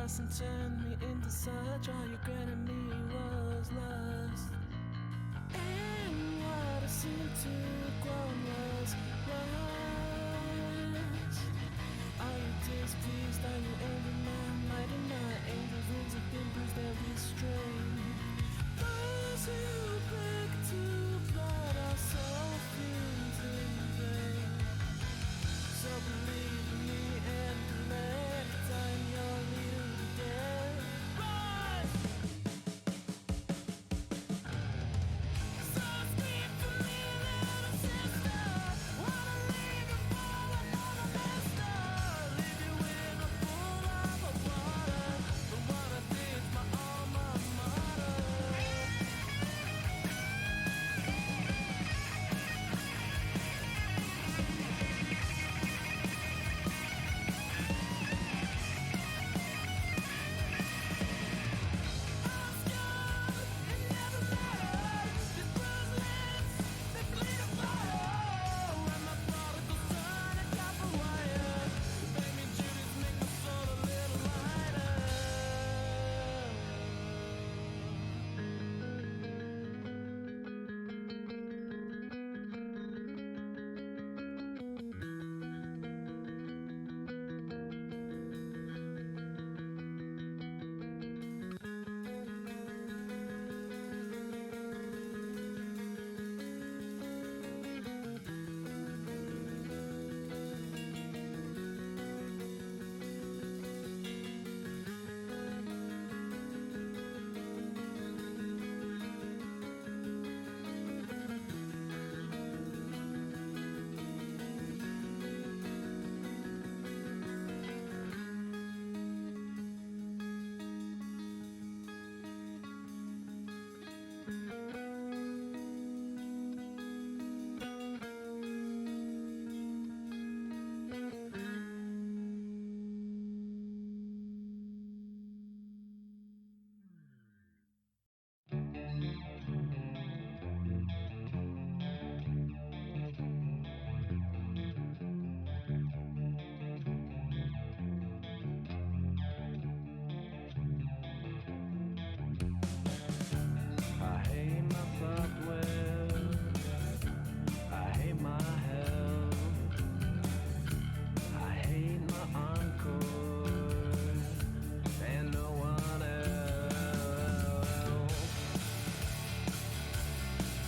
trust and turned me into such. All you granted me was lust. And what I seemed to grow was lust. Are you displeased? Are you angry? My might and my angels' wings have been bruised every strain. Those who break to blood are so fiends in vain. So believe in me and collect. I'm your leader again. Rise! So speak for me, little sister. Wanna leave you for another master. Leave you in a pool of water. The water is my alma mater. I hate my software. I hate my health. I hate my encore. And no one else.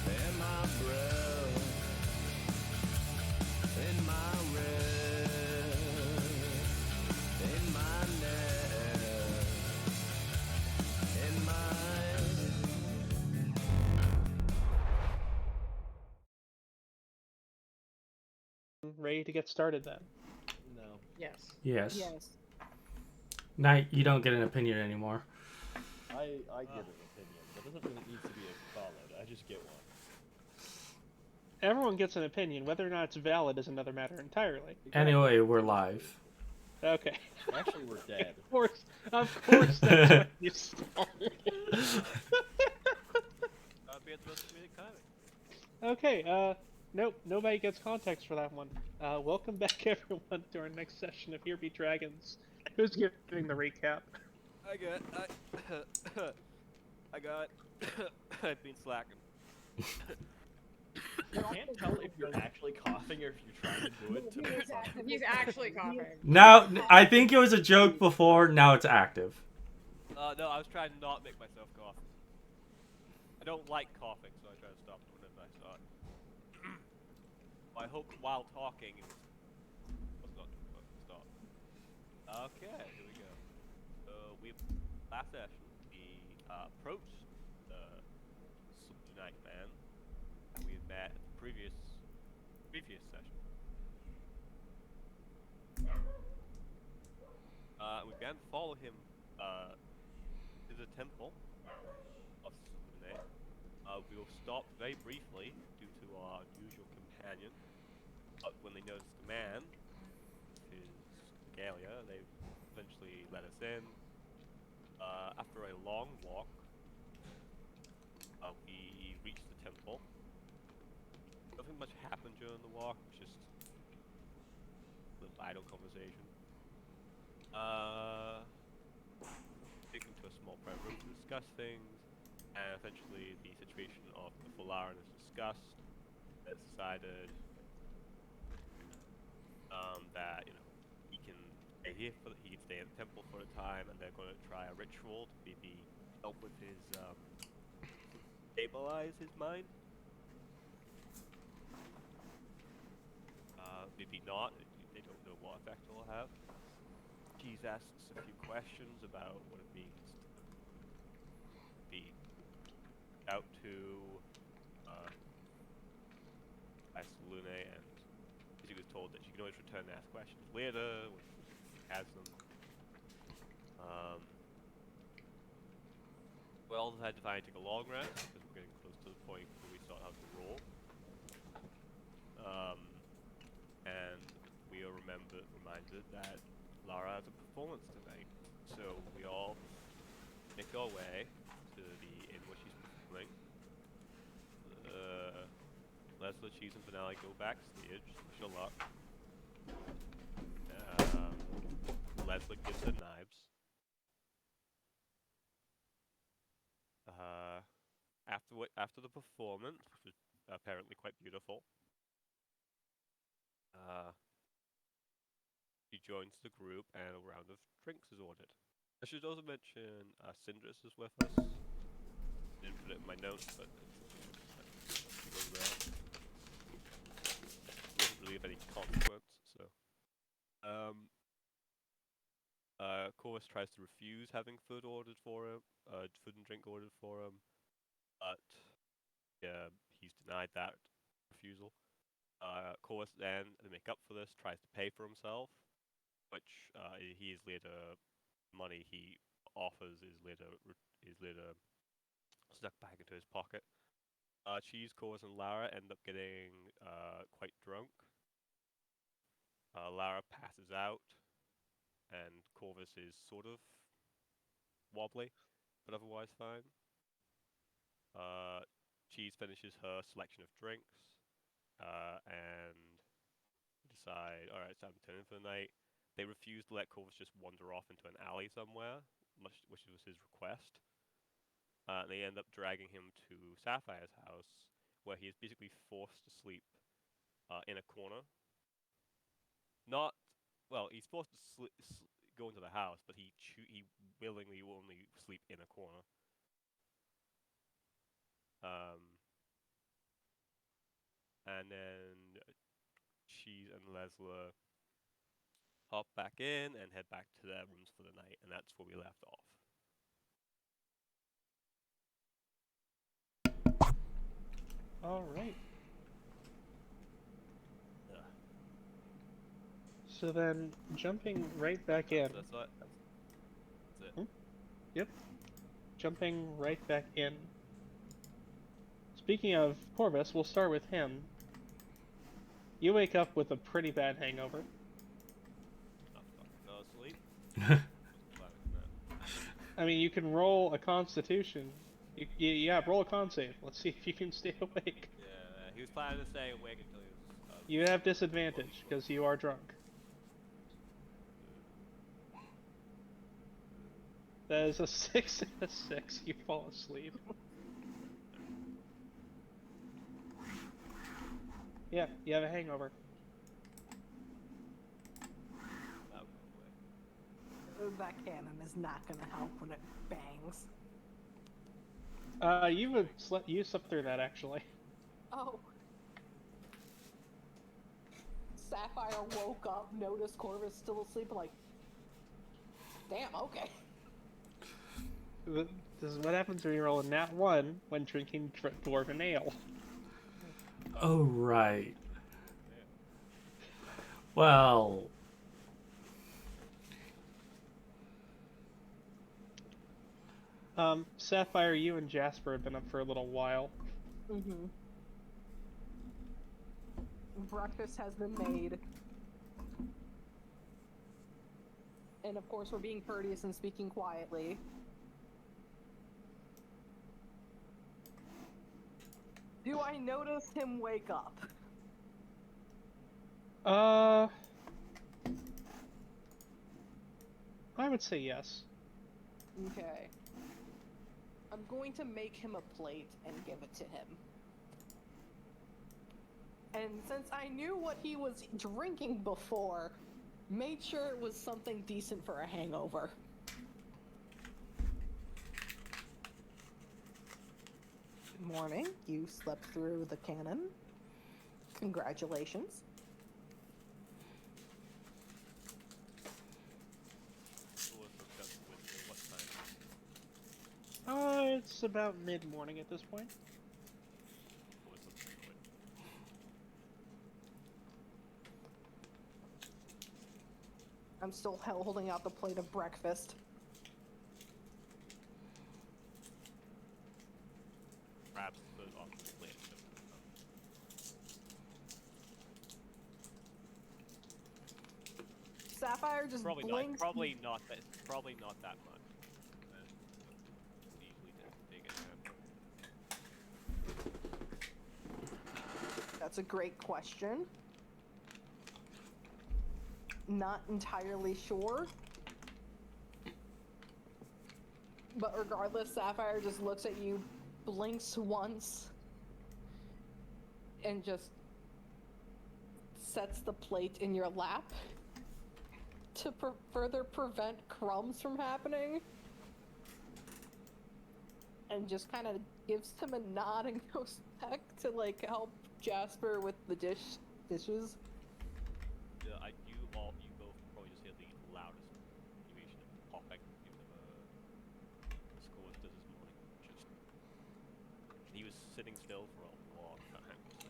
And my breath. In my rest. In my neck. In my Ready to get started then? No. Yes. Yes. Yes. Now you don't get an opinion anymore. I get an opinion. That doesn't really need to be valid. I just get one. Everyone gets an opinion. Whether or not it's valid is another matter entirely. Anyway, we're live. Okay. Actually, we're dead. Of course, that's what you started. Okay, nope, nobody gets context for that one. Welcome back, everyone, to our next session of Here Be Dragons. Who's giving the recap? I've been slacking. You can't tell if you're actually coughing or if you're trying to do it to make fun. He's actually coughing. Now, I think it was a joke before, now it's active. No, I was trying to not make myself cough. I don't like coughing, so I try to stop doing it when I start. I hope while talking it was not supposed to stop. Okay, here we go. So last session we approached the Subunite man that we had met at the previous session. We began to follow him to the temple of Subunite. We were stopped very briefly due to our unusual companion. But when they noticed the man, his regalia, they eventually let us in. After a long walk, we reached the temple. Nothing much happened during the walk, just a little idle conversation. small private room to discuss things, and essentially the situation of the Falaran is discussed. It's decided that he can stay here he can stay at the temple for a time, and they're going to try a ritual to maybe help with his stabilize his mind. Maybe not. They don't know what effect it'll have. Cheese asks a few questions about what it means to be out to Lune, and she was told that she can always return and ask questions later when she has them. We all decided to take a long rest because we're getting close to the point where we start having to roll. And we are reminded that Lara has a performance tonight. So we all make our way to the inn where she's performing. Lessla, Cheese, and Venali go backstage, wish her luck. Lessla gives her knives. After the performance, which was apparently quite beautiful, she joins the group and a round of drinks is ordered. I should also mention Syndrus is with us. Didn't put it in my notes, but she goes around. It wasn't really of any consequence, so. Corvus tries to refuse having food ordered for him, food and drink ordered for him, but he's denied that refusal. Corvus then, to make up for this, tries to pay for himself, which he is later money he offers is later stuck back into his pocket. Cheese, Corvus, and Lara end up getting quite drunk. Lara passes out, and Corvus is sort of wobbly, but otherwise fine. Cheese finishes her selection of drinks, and decide, alright, it's time to turn in for the night. They refuse to let Corvus just wander off into an alley somewhere, which was his request. They end up dragging him to Sapphire's house, where he is basically forced to sleep in a corner. He's forced to go into the house, but he willingly will only sleep in a corner. And then Cheese and Lessla hop back in and head back to their rooms for the night, and that's where we left off. Alright. So then, jumping right back in. That's it. Yep. Jumping right back in. Speaking of Corvus, we'll start with him. You wake up with a pretty bad hangover. Fell asleep. I mean, you can roll a Constitution. Yeah, roll a con save. Let's see if you can stay awake. Yeah, he was planning to stay awake until he was... You have disadvantage, because you are drunk. That is a 6 and a 6. You fall asleep. Yeah, you have a hangover. That cannon is not gonna help when it bangs. You slept through that, actually. Oh. Sapphire woke up, noticed Corvus still asleep, like, damn, okay. This is what happens when you roll a nat 1 when drinking dwarven ale. Oh, right. Well... Sapphire, you and Jasper have been up for a little while. Mm-hmm. Breakfast has been made. And of course we're being courteous and speaking quietly. Do I notice him wake up? I would say yes. Okay. I'm going to make him a plate and give it to him. And since I knew what he was drinking before, made sure it was something decent for a hangover. Good morning. You slept through the cannon. Congratulations. It's about mid-morning at this point. I'm still holding out the plate of breakfast. Perhaps put on the plate. Sapphire just Probably blinks. Probably not that. Probably not that much. Easily to dig it out. That's a great question. Not entirely sure. But regardless, Sapphire just looks at you, blinks once, and just sets the plate in your lap to further prevent crumbs from happening. And just kind of gives him a nod and goes back to like help Jasper with the dishes. You both probably just hear the loudest continuation of popping. Give them a score as this morning. Just he was sitting still for a long time, so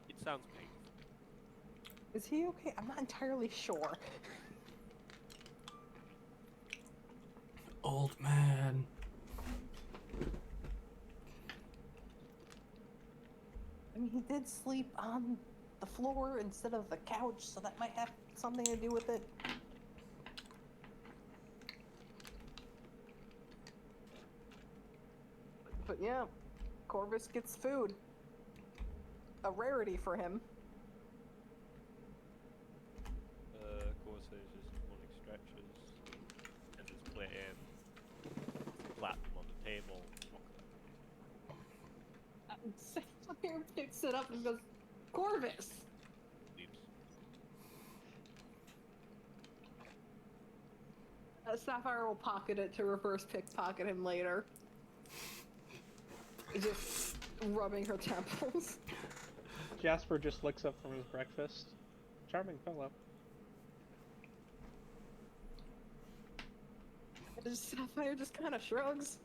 it sounds painful. Is he okay? I'm not entirely sure. Old man. I mean, he did sleep on the floor instead of the couch, so that might have something to do with it. But yeah, Corvus gets food. A rarity for him. Corsair's just morning stretches, and just play in, flat them on the table. Sapphire picks it up and goes, Corvus! Leaves. Sapphire will pocket it to reverse pickpocket him later. Just rubbing her temples. Jasper just looks up from his breakfast. Charming fellow. And Sapphire just kind of shrugs.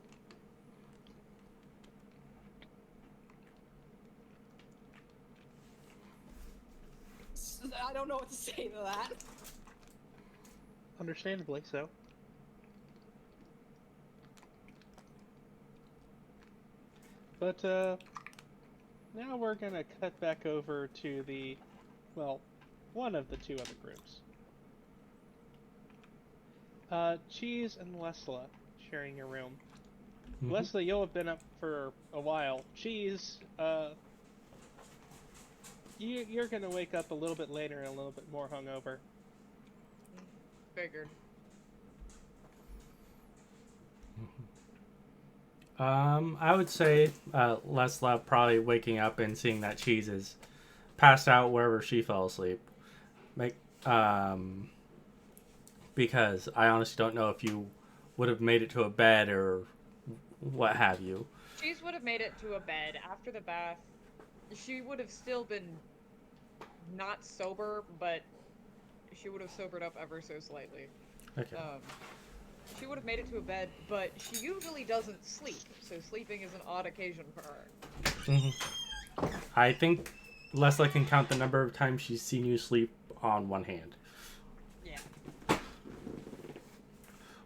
I don't know what to say to that. Understandably so. But, now we're gonna cut back over to the, well, one of the two other groups. Cheese and Lessla sharing your room. Lessla, you'll have been up for a while. Cheese, you're gonna wake up a little bit later and a little bit more hungover. Figured. I would say Lessla probably waking up and seeing that Cheese is passed out wherever she fell asleep. Because I honestly don't know if you would have made it to a bed or what have you. Cheese would have made it to a bed after the bath. She would have still been not sober, but she would have sobered up ever so slightly. Okay. She would have made it to a bed, but she usually doesn't sleep, so sleeping is an odd occasion for her. I think Lessla can count the number of times she's seen you sleep on one hand. Yeah.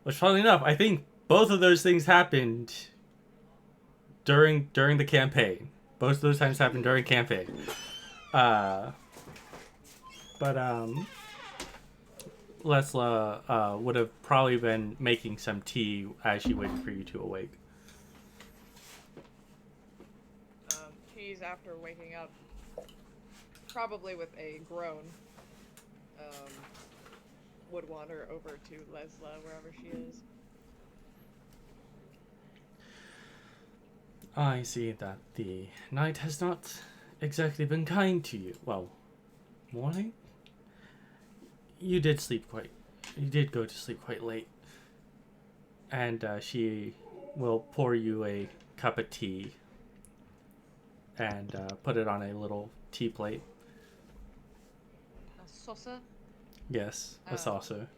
Which, funnily enough, I think both of those things happened during the campaign. Both of those times happened during campaign. Lessla would have probably been making some tea as she waited for you to awake. Cheese, after waking up, probably with a groan, would wander over to Lessla, wherever she is. I see that the night has not exactly been kind to you. Well, morning? You did go to sleep quite late. And she will pour you a cup of tea and put it on a little tea plate. A saucer. Yes, a saucer.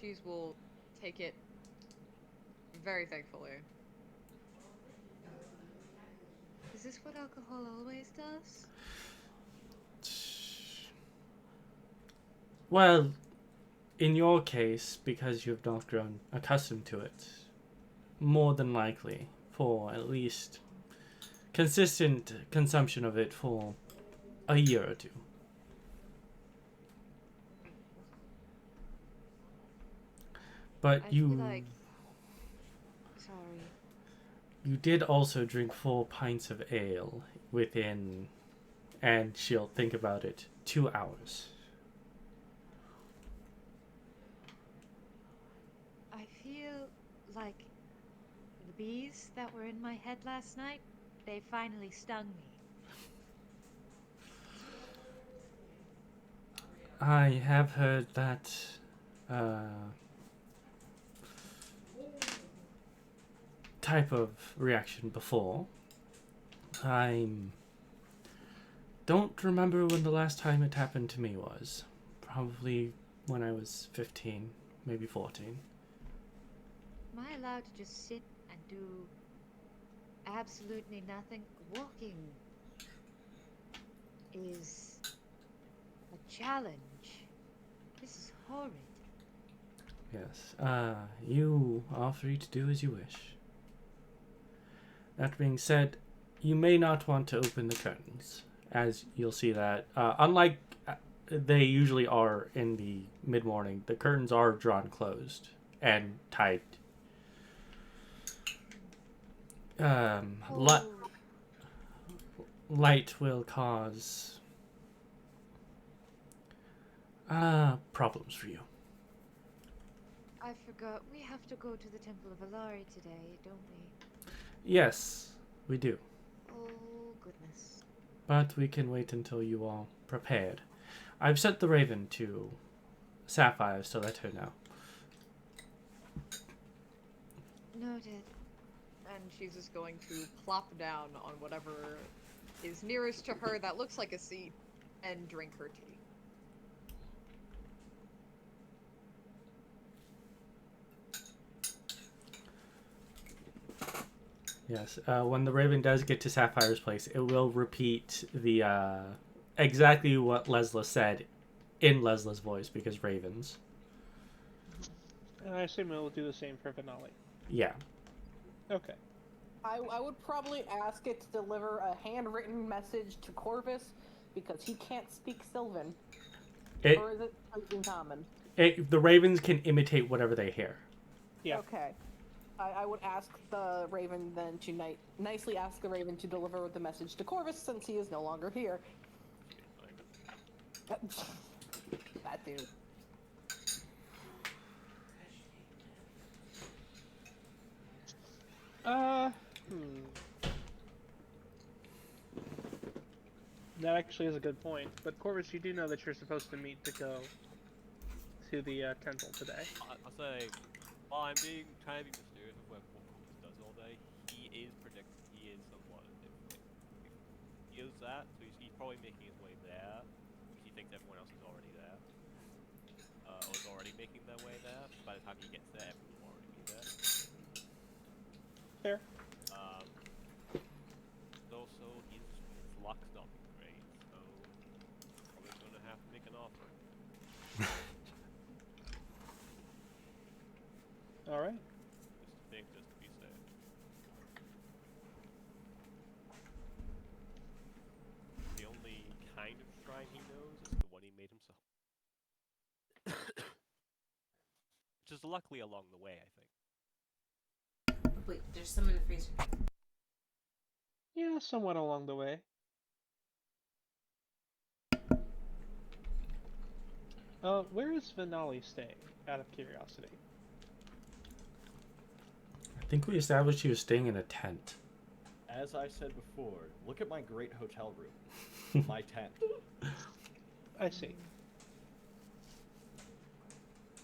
Cheese will take it very thankfully. Is this what alcohol always does? Well, in your case, because you've not grown accustomed to it, more than likely, for at least consistent consumption of it for a year or two. But I you feel like... Sorry. you did also drink 4 pints of ale within, and she'll think about it, 2 hours. I feel like the bees that were in my head last night, they finally stung me. I have heard that type of reaction before. I don't remember when the last time it happened to me was. Probably when I was 15, maybe 14. Am I allowed to just sit and do absolutely nothing? Walking is a challenge. This is horrid. Yes. You are free to do as you wish. That being said, you may not want to open the curtains, as you'll see that, unlike they usually are in the mid-morning, the curtains are drawn closed and tied. Light will cause problems for you. I forgot. We have to go to the Temple of Alari today, don't we? Yes, we do. Oh, goodness. But we can wait until you are prepared. I've sent the raven to Sapphire to let her know. Noted. And she's just going to plop down on whatever is nearest to her that looks like a seat and drink her tea. Yes, when the raven does get to Sapphire's place, it will repeat the exactly what Lessla said in Lesla's voice, because ravens. And I assume it will do the same for Venali. Yeah. Okay. I would probably ask it to deliver a handwritten message to Corvus, because he can't speak Sylvan. Or is it something common? The ravens can imitate whatever they hear. Yeah. Okay. I would ask the raven then to nicely ask the raven to deliver the message to Corvus, since he is no longer here. That dude. That actually is a good point. But Corvus, you do know that you're supposed to meet to go to the temple today. I'll say, while I'm being trying to be mysterious of what Corvus does all day, he is somewhat different. He is that, so he's probably making his way there, because he thinks everyone else is already there. Or is already making their way there. By the time he gets there, everyone will already be there. Fair. Also, his luck's not great, so probably gonna have to make an offer. Alright. Just to be safe. The only kind of shrine he knows is the one he made himself. Which is luckily along the way, I think. Wait, there's some in the freezer. Yeah, somewhat along the way. Where is Venali staying, out of curiosity? I think we established he was staying in a tent. As I said before, look at my great hotel room. My tent. I see.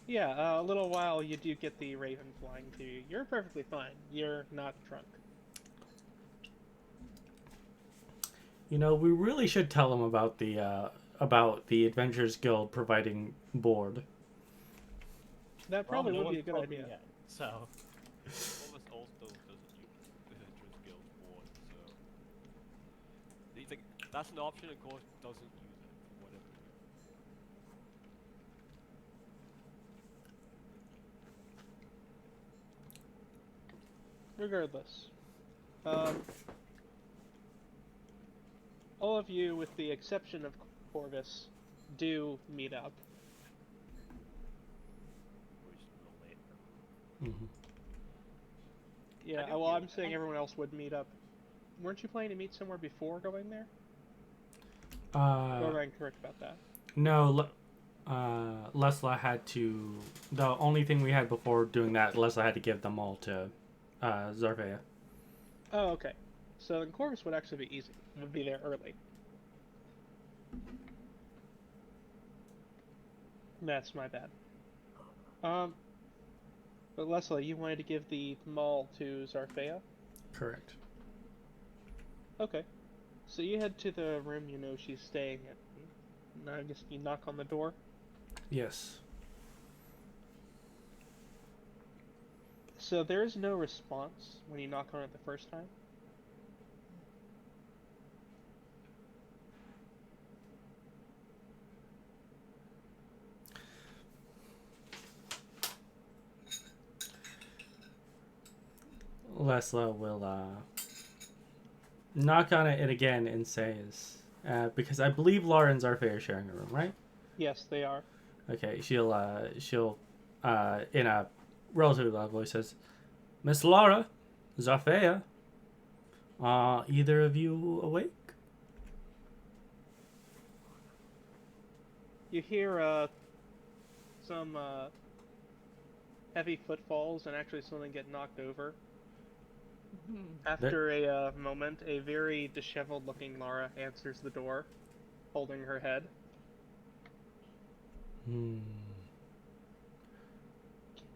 Yeah, a little while you do get the raven flying to you. You're perfectly fine. You're not drunk. You know, we really should tell him about the Adventurers Guild providing board. That probably would be a good idea. Yet, so. Corvus also doesn't use the Adventurers Guild board, so he's like, that's an option. Of course, doesn't use it for whatever reason. Regardless, all of you, with the exception of Corvus, do meet up. We're just a little late. Mm-hmm. Yeah, do well, feel I'm that. saying everyone else would meet up. Weren't you planning to meet somewhere before going there? Or am I incorrect about that? No, Lessla had to... The only thing we had before doing that, Lessla had to give them all to Zarvea. Oh, okay. So then Corvus would actually be easy. Would be there early. That's my bad. But Lessla, you wanted to give the mall to Zarfea? Correct. Okay. So you head to the room you know she's staying at. Now I guess you knock on the door. Yes. So there is no response when you knock on it the first time. Lessla will knock on it again and says, because I believe Laura and Zarfea are sharing a room, right? Yes, they are. Okay, she'll in a relatively loud voice says, Miss Laura, Zarfea, are either of you awake? You hear some heavy footfalls and actually something get knocked over. After a moment, a very disheveled-looking Lara answers the door, holding her head. Can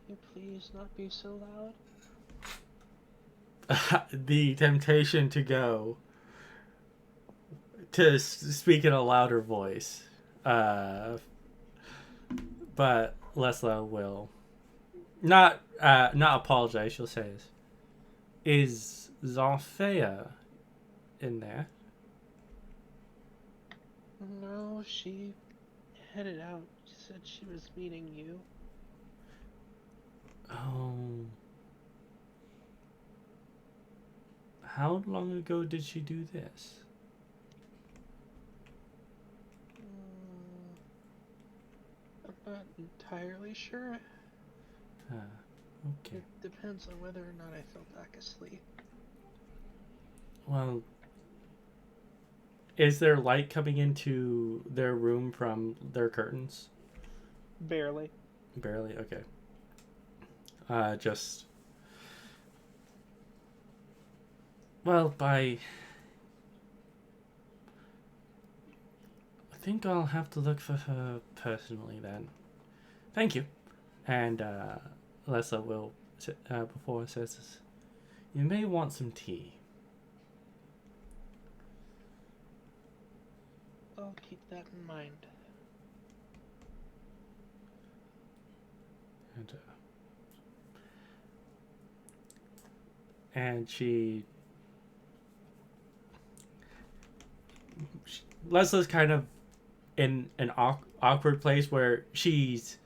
you please not be so loud? The temptation to go to speak in a louder voice, but Lessla will not apologize. She'll say, "Is Zarfea in there?" No, she headed out. She said she was meeting you. Oh. How long ago did she do this? I'm not entirely sure. Okay. It depends on whether or not I fell back asleep. Well, is there light coming into their room from their curtains? Barely. Barely? Okay. Just... Well, I think I'll have to look for her personally then. Thank you. And Lessla will, before says this, you may want some tea. I'll keep that in mind. And Lesla's kind of in an awkward place where she's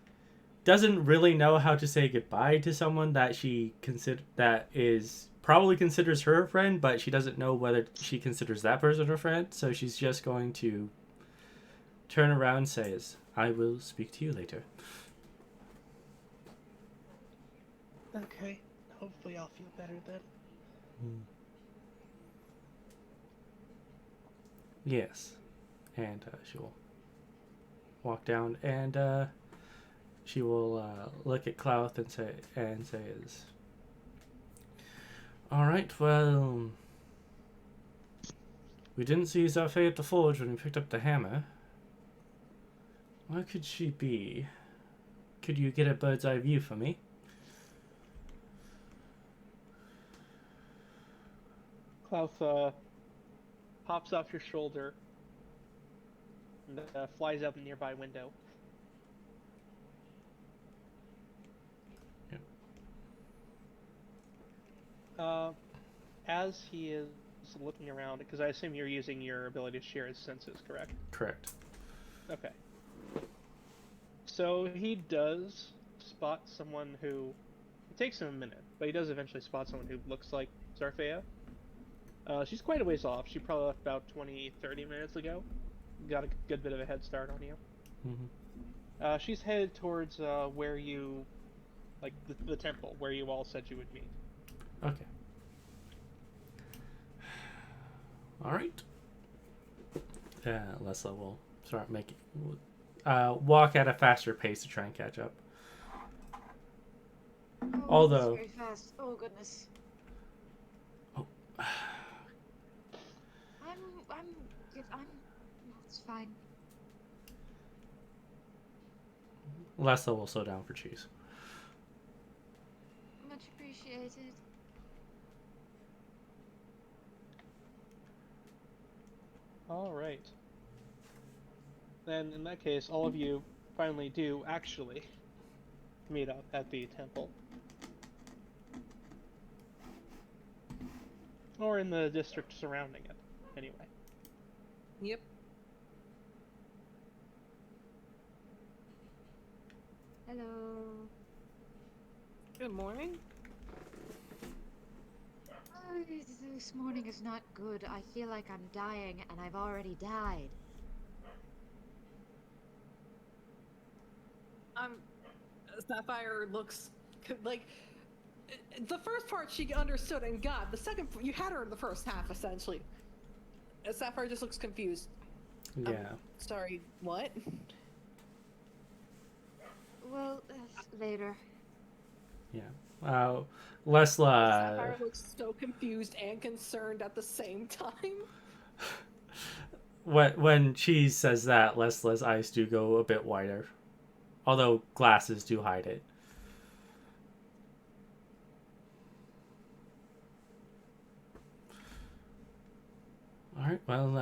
doesn't really know how to say goodbye to someone that probably considers her a friend, but she doesn't know whether she considers that person a friend. So she's just going to turn around and says, "I will speak to you later." Okay. Hopefully I'll feel better then. Yes. And she'll walk down and she will look at Clouth and say, Alright, well... We didn't see Zafay at the forge when we picked up the hammer. Where could she be? Could you get a bird's eye view for me? Klaus pops off your shoulder and flies out the nearby window. Yep. As he is looking around, because I assume you're using your ability to share his senses, correct? Correct. Okay. So he does spot someone who... It takes him a minute, but he does eventually spot someone who looks like Zarfea. She's quite a ways off. She probably left about 20-30 minutes ago. Got a good bit of a head start on you. Mm-hmm. She's headed towards where you... Like, the temple, where you all said you would meet. Okay. Alright. Lessla will start making... walk at a faster pace to try and catch up. Oh, Although... that's very fast. Oh, goodness. Oh. It's fine. Lessla will slow down for Cheese. Much appreciated. Alright. Then, in that case, all of you finally do actually meet up at the temple. Or in the district surrounding it, anyway. Yep. Hello. Good morning. Oh, this morning is not good. I feel like I'm dying, and I've already died. Sapphire looks like the first part she understood and got. The second, you had her in the first half essentially. Sapphire just looks confused. Yeah. Sorry, what? Well, later. Yeah. Lessla... Sapphire looks so confused and concerned at the same time. When Cheese says that, Lesla's eyes do go a bit wider. Although glasses do hide it. Alright, well,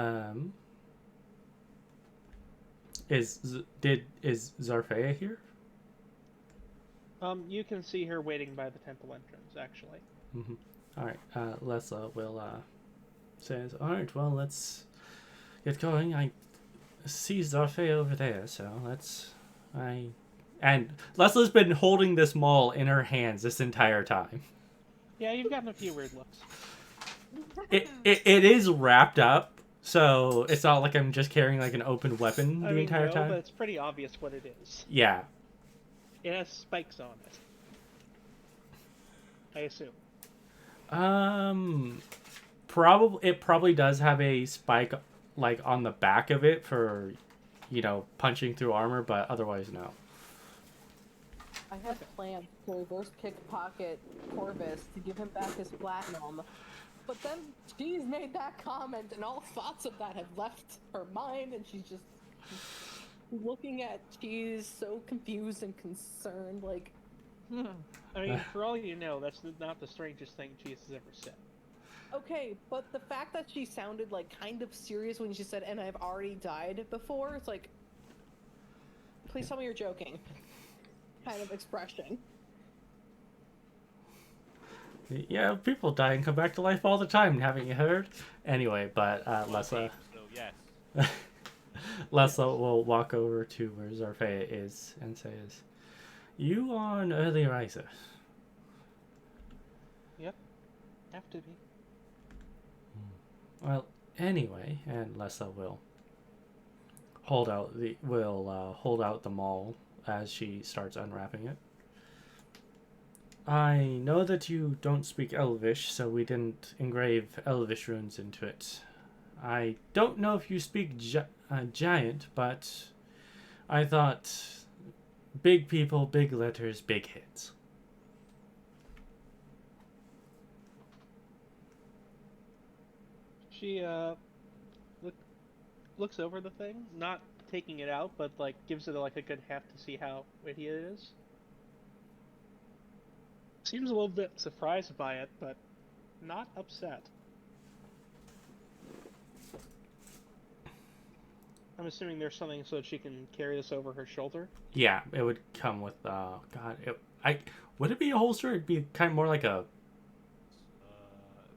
is Zarfea here? You can see her waiting by the temple entrance, actually. Mm-hmm. Alright, Lessla will, says, alright, well, let's get going. I see Zarfea over there, so let's... And Lesla's been holding this maul in her hands this entire time. Yeah, you've gotten a few weird looks. It is wrapped up, so it's not like I'm just carrying like an open weapon the entire time. But it's pretty obvious what it is. Yeah. It has spikes on it. I assume. It probably does have a spike like on the back of it for, you know, punching through armor, but otherwise no. I had planned to reverse pickpocket Corvus to give him back his platinum, but then she's made that comment and all thoughts of that have left her mind, and she's just looking at Cheese so confused and concerned, like, I mean, for all you know, that's not the strangest thing Cheese has ever said. Okay, but the fact that she sounded like kind of serious when she said, and I've already died before, it's like, please tell me you're joking. Kind of expression. Yeah, people die and come back to life all the time, haven't you heard? Anyway, but Lessla... So, yes. Lessla will walk over to where Zarfea is and says, "You are an early riser." Yep. Have to be. Well, anyway, and Lessla will hold out the maul as she starts unwrapping it. I know that you don't speak Elvish, so we didn't engrave Elvish runes into it. I don't know if you speak Giant, but I thought big people, big letters, big hits. She looks over the thing, not taking it out, but like gives it like a good heft to see how weighty it is. Seems a little bit surprised by it, but not upset. I'm assuming there's something so that she can carry this over her shoulder. Yeah, it would come with. God, would it be a holster? It'd be kind of more like a.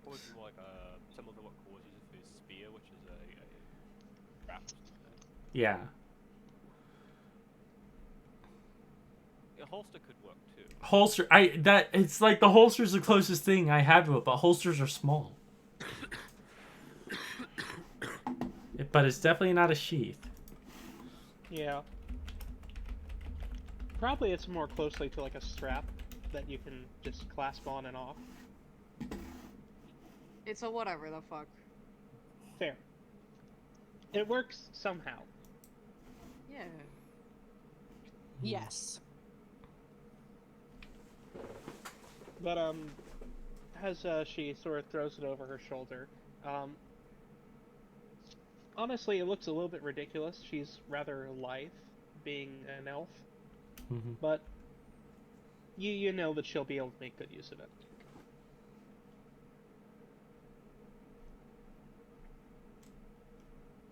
Probably more like a similar to what Corvus uses for his spear, which is a wrap. Yeah. A holster could work too. Holster. It's like the holster's the closest thing I have to it, but holsters are small. But it's definitely not a sheath. Yeah. Probably it's more closely to like a strap that you can just clasp on and off. It's a whatever the fuck. Fair. It works somehow. Yeah. Yes. But as she sort of throws it over her shoulder, honestly, it looks a little bit ridiculous. She's rather lithe, being an elf, but you know that she'll be able to make good use of it.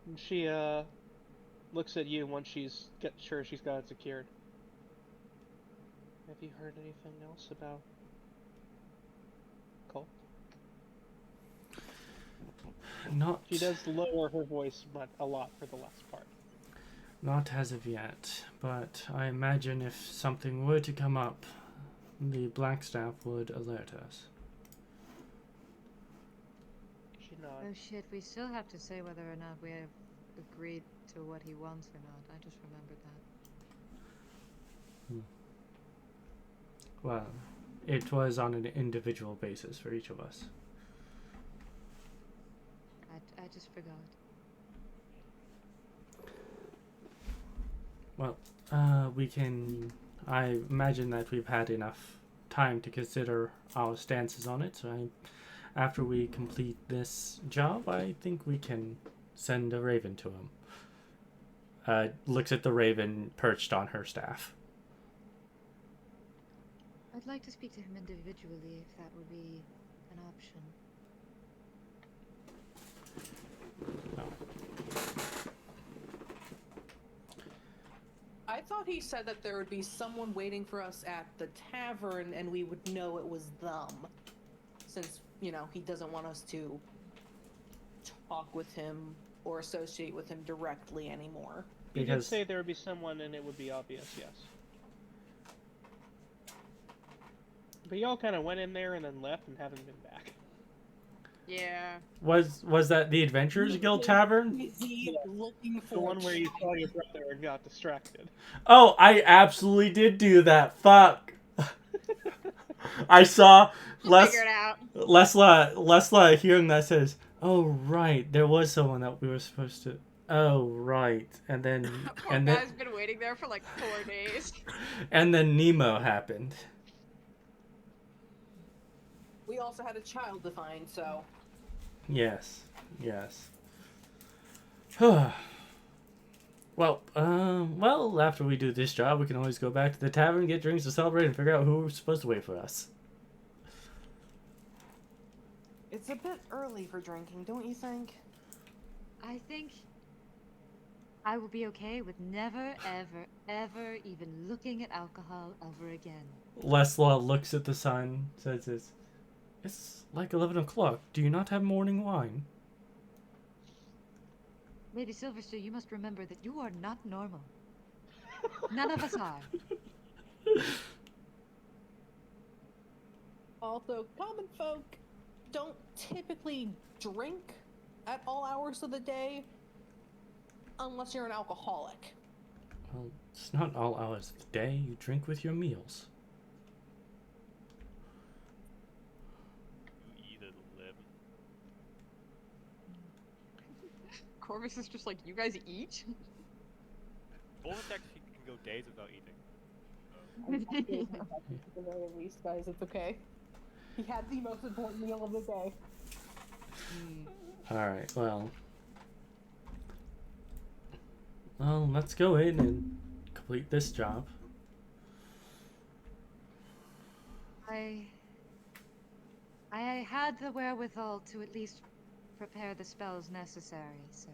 And she looks at you once she's sure she's got it secured. Have you heard anything else about Cole? Not. She does lower her voice, but a lot for the last part. Not as of yet, but I imagine if something were to come up, the Blackstaff would alert us. She nods. Oh shit, we still have to say whether or not we have agreed to what he wants or not. I just remembered that. Well, it was on an individual basis for each of us. I just forgot. Well, I imagine that we've had enough time to consider our stances on it, so after we complete this job, I think we can send a raven to him. Looks at the raven perched on her staff. I'd like to speak to him individually if that would be an option. No. I thought he said that there would be someone waiting for us at the tavern and we would know it was them. Since, he doesn't want us to talk with him or associate with him directly anymore. You did say there would be someone and it would be obvious, yes. But y'all kind of went in there and then left and haven't been back. Yeah. Was that the Adventurers Guild Tavern? Looking for The one where you saw your brother and got distracted. Oh, I absolutely did do that. Fuck. I saw Figure it out. Lessla hearing that says, "Oh right, there was someone that we were supposed to." Oh right, and then Poor guy's been waiting there for like 4 days. And then Nemo happened. We also had a child to find, so. Yes. Well, after we do this job, we can always go back to the tavern, get drinks to celebrate, and figure out who was supposed to wait for us. It's a bit early for drinking, don't you think? I think I will be okay with never, ever, ever even looking at alcohol ever again. Lessla looks at the sun, says this. It's like 11 o'clock. Do you not have morning wine? Lady Silverster, you must remember that you are not normal. None of us are. Also, common folk don't typically drink at all hours of the day unless you're an alcoholic. Well, it's not all hours of the day. You drink with your meals. Corvus is just like, you guys eat? Corvus actually can go days without eating. At the very least, guys, it's okay. He had the most important meal of the day. Alright, well. Well, let's go in and complete this job. I had the wherewithal to at least prepare the spells necessary, so.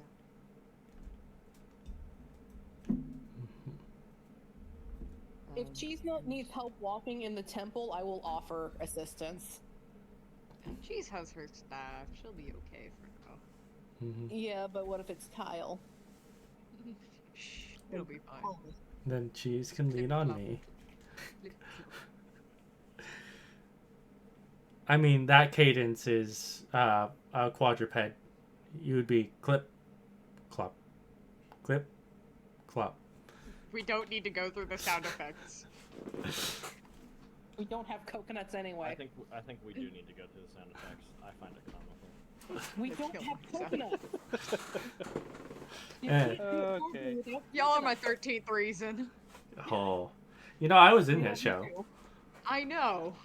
If Cheesenut needs help walking in the temple, I will offer assistance. Cheese has her staff. She'll be okay for now. Yeah, but what if it's Tile? Shh, it'll be fine. Then Cheese can lean on me. I mean, that cadence is a quadruped. You would be clip, clop, clip, clop. We don't need to go through the sound effects. We don't have coconuts anyway. I think we do need to go through the sound effects. I find it comical. We It's don't killing have me, coconuts. You Eh. can't do Okay. something without Y'all are my coconuts. 13th reason. Oh. You know, I was in We that love show. you. I know.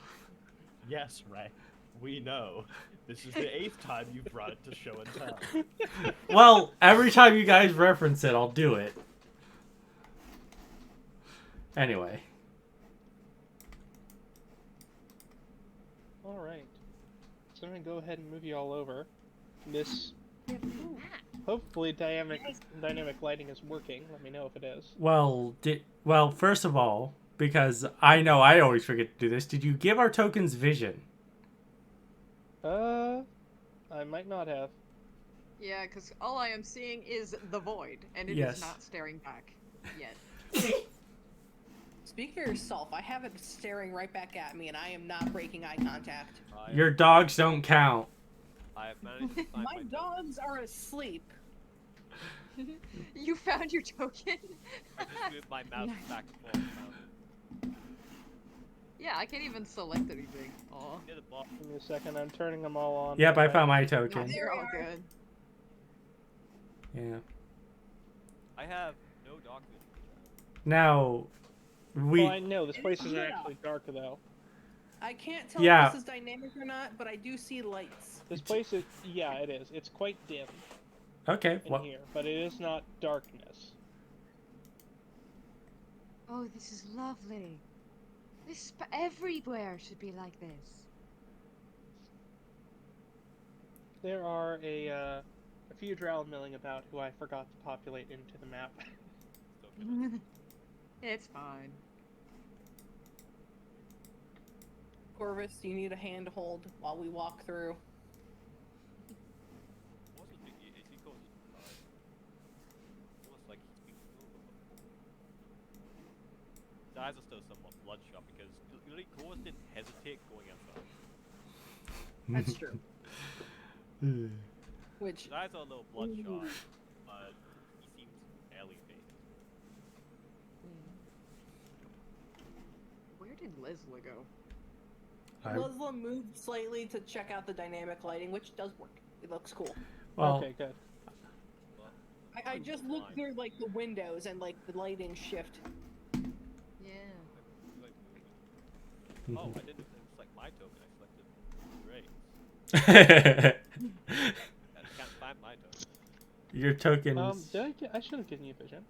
Yes, Ray. We know. This is the 8th time you brought it to show and tell. Well, every time you guys reference it, I'll do it. Anyway. Alright. So I'm gonna go ahead and move you all over. This hopefully dynamic lighting is working. Let me know if it is. Well, first of all, because I know I always forget to do this, did you give our tokens vision? I might not have. Yeah, because all I am seeing is the void, and it is Yes. not staring back yet. Speak for yourself. I have it staring right back at me, and I am not breaking eye contact. Your dogs don't count. I have managed to find My dogs are asleep. You found your token? I just moved my mouse back and forth. Yeah, I can't even select anything. Aw. Near the bottom. Give me a second. I'm turning them all on. Yep, I Okay. found my No, token. you're all good. Yeah. I have no dark vision. Now, Well, I know this place isn't Yeah. actually dark though. I can't tell Yeah. if this is dynamic or not, but I do see lights. This place is, yeah, it is. It's quite dim Okay. in Well, here, but it is not darkness. Oh, this is lovely. This everywhere should be like this. There are a few drow milling about who I forgot to populate into the map. It's fine. Corvus, do you need a handhold while we walk through? What's the thing? Is he called? Almost like he's being His eyes are still somewhat bloodshot because really Corvus didn't hesitate going outside. That's true. Which, His eyes are a little bloodshot, but he seems fairly phased. Where did Lessla go? Lessla moved slightly to check out the dynamic lighting, which does work. It looks cool. well, Okay, good. I just looked through, like, the windows and, like, the lighting shift. Yeah. Oh, I didn't select my token. I selected Great. I can't find my token. your tokens. I should have given you vision.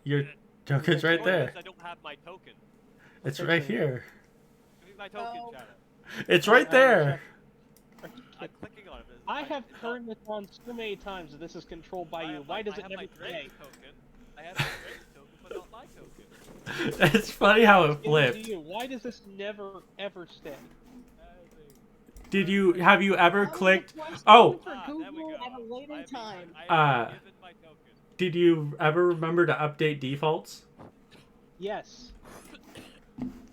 Your token's right there. I don't have my token. It's right here. Give me my token, Oh. Shadow. It's right there. I'm clicking on it. but I have it's not- turned this on so many times that this is controlled by I you. have Why my- does I it have never my say? Drake's token. I have my Drake's token, but not my token. It's funny how it Give it to flipped. you. Why does this never ever stay? Have you ever That was a clicked? question Oh, for There we Google go. at a later time. I have given my token. did you ever remember to update defaults? Yes,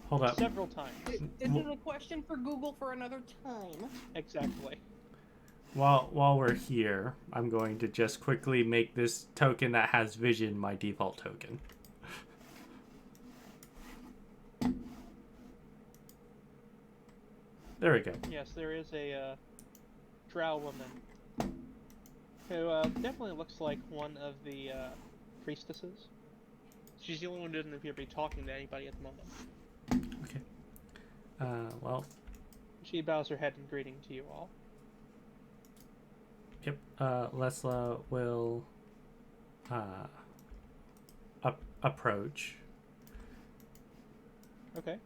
Hold up. several times. This is a question for Google for another time. Exactly. While we're here, I'm going to just quickly make this token that has vision my default token. There we go. Yes, there is a drow woman who definitely looks like one of the priestesses. She's the only one who doesn't appear to be talking to anybody at the moment. Okay. Well, She bows her head in greeting to you all. Yep. Lessla will approach, Okay.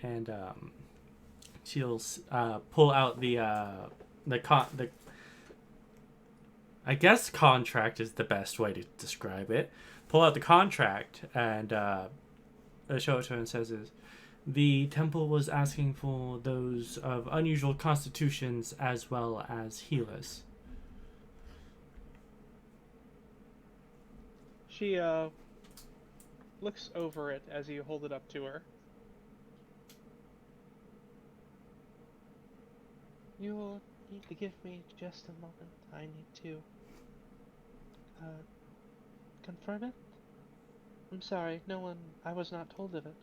and she'll pull out the I guess contract is the best way to describe it. Pull out the contract and show it to her and says, the temple was asking for those of unusual constitutions as well as healers. She looks over it as you hold it up to her. You'll need to give me just a moment. I need to confirm it. I'm sorry, I was not told of it.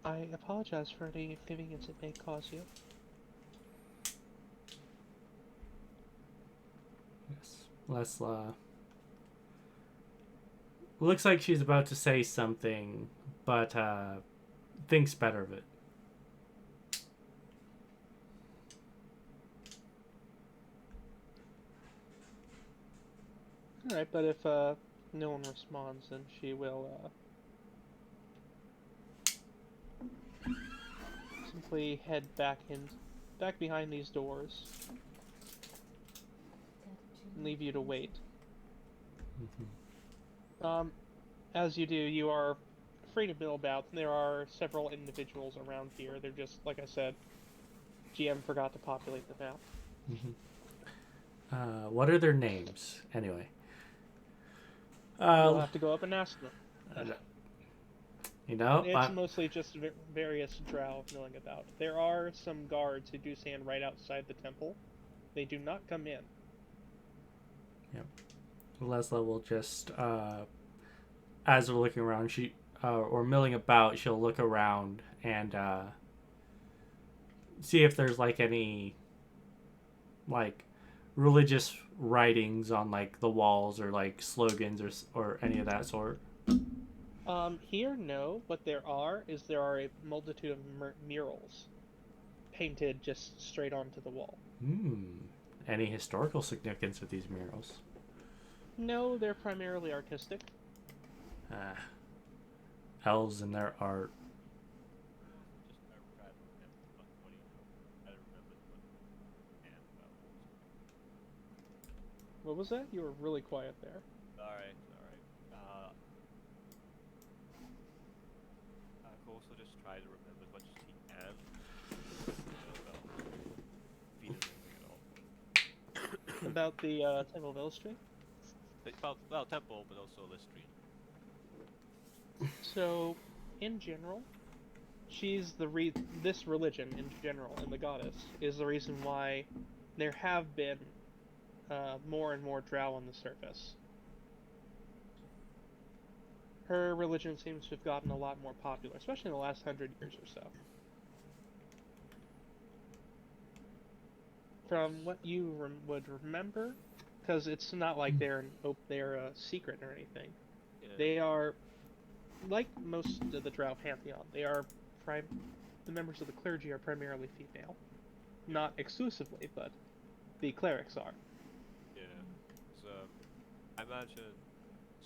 I apologize for any inconvenience it may cause you. Yes. Lessla looks like she's about to say something, but thinks better of it. Alright, but if no one responds, then she will simply head back behind these doors and leave you to wait. As you do, you are free to mill about. There are several individuals around here. They're just, like I said, GM forgot to populate the map. What are their names, anyway? You'll have to go up and ask them. You know, It's mostly just various drow milling about. There are some guards who do stand right outside the temple. They do not come in. Yep. Lessla will just, as we're looking around, or milling about, she'll look around and see if there's like any like religious writings on like the walls or like slogans or any of that sort. Here, no. What there are a multitude of murals painted just straight onto the wall. Any historical significance with these murals? No, they're primarily artistic. Elves and their art. What was that? You were really quiet there. Alright. I'll also just try to remember as much as he can. About the Temple of Illustrate? About Temple, but also Illustrate. So, in general, she's this religion in general, and the goddess, is the reason why there have been more and more drow on the surface. Her religion seems to have gotten a lot more popular, especially in the last 100 years or so. From what you would remember, because it's not like they're a secret or anything. Yeah. They are, like most of the drow pantheon, the members of the clergy are primarily female. Not exclusively, but the clerics are. Yeah. So, I imagine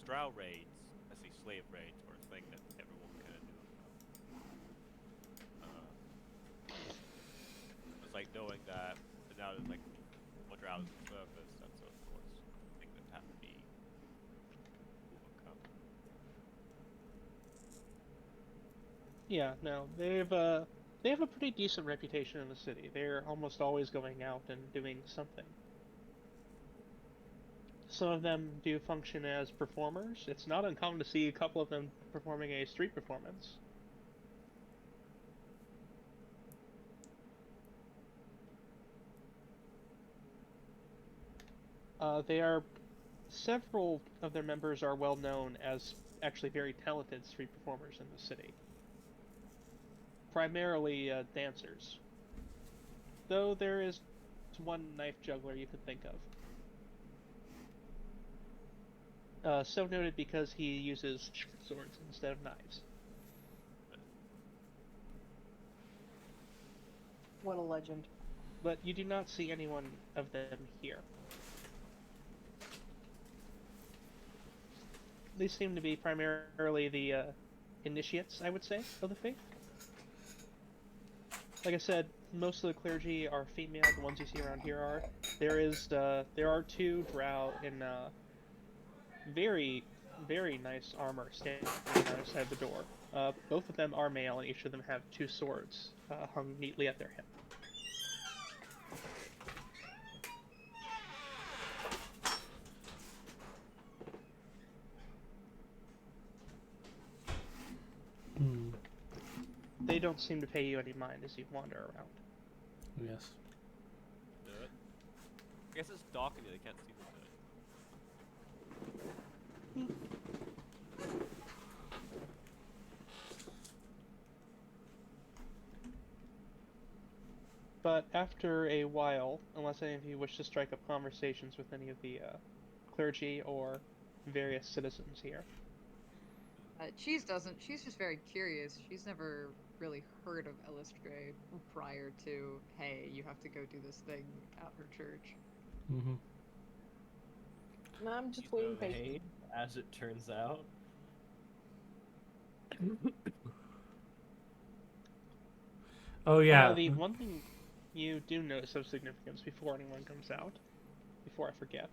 drow raids, I say slave raids, are a thing that everyone kind of knew. It's like knowing that now there's like more drows on the surface, that's of course a thing that have to be overcome. Yeah, no, they have a pretty decent reputation in the city. They're almost always going out and doing something. Some of them do function as performers. It's not uncommon to see a couple of them performing a street performance. Several of their members are well known as actually very talented street performers in the city. Primarily dancers. Though there is one knife juggler you could think of. So noted because he uses swords instead of knives. What a legend. but you do not see anyone of them here. These seem to be primarily the initiates, I would say, of the faith. Like I said, most of the clergy are female. The ones you see around here are. There are 2 drow in very, very nice armor standing outside the door. Both of them are male, and each of them have 2 swords hung neatly at their hip. They don't seem to pay you any mind as you wander around. Yes. Dirt. I guess it's dark in here, they can't see the dirt. But after a while, unless any of you wish to strike up conversations with any of the clergy or various citizens here. Cheese doesn't. She's just very curious. She's never really heard of Elistray prior to, hey, you have to go do this thing at her church. Mm-hmm. And I'm just She's waiting no patiently. maid, as it turns out. Oh yeah. The one thing you do notice of significance before anyone comes out, before I forget,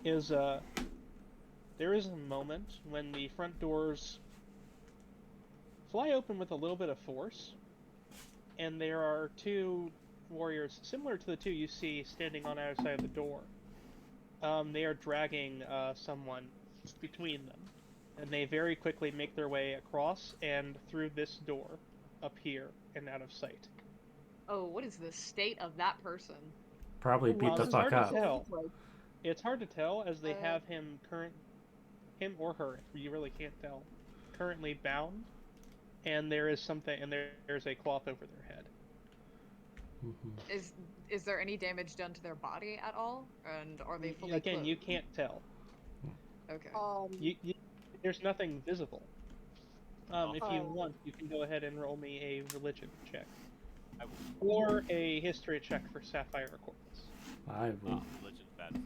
is there is a moment when the front doors fly open with a little bit of force, and there are 2 warriors similar to the 2 you see standing on either side of the door. They are dragging someone between them, and they very quickly make their way across and through this door, up here and out of sight. Oh, what is the state of that person? Probably beat the It's fuck hard to up. tell. It's hard to tell as they have him or her, you really can't tell, currently bound, and there is something, and there's a cloth over their head. Mm-hmm. Is there any damage done to their body at all? And are they fully Again, you clothed? can't tell. Okay. There's nothing visible. If you Oh. want, you can go ahead and roll me a religion check. I will. Or a history check for Sapphire or Corvus. I will. Religion's bad for me.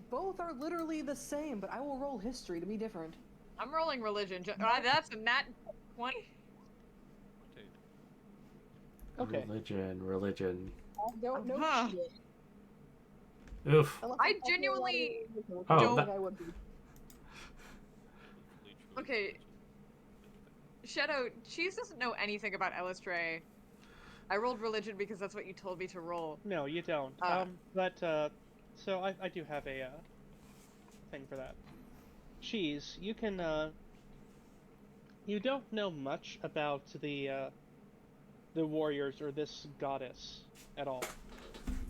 Both are literally the same, but I will roll history to be different. I'm rolling religion. That's a nat 20. Okay. Religion. No Uh-huh. shit. Oof. Unless I I'm talking genuinely about it, Oh, don't- that- I would be. Okay. Shadow, Cheese doesn't know anything about Elistray. I rolled religion because that's what you told me to roll. No, you don't. So I do have a thing for that. Cheese, you can you don't know much about the warriors or this goddess at all,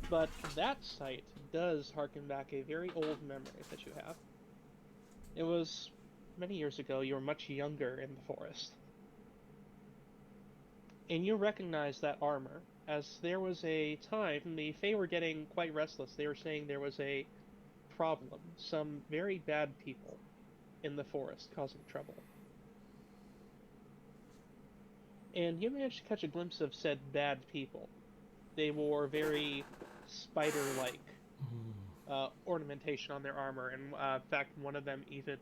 but that site does harken back a very old memory that you have. It was many years ago. You were much younger in the forest, and you recognize that armor, as there was a time the Fae were getting quite restless. They were saying there was a problem, some very bad people in the forest causing trouble. And you managed to catch a glimpse of said bad people. They wore very spider-like ornamentation on their armor, and in fact, one of them even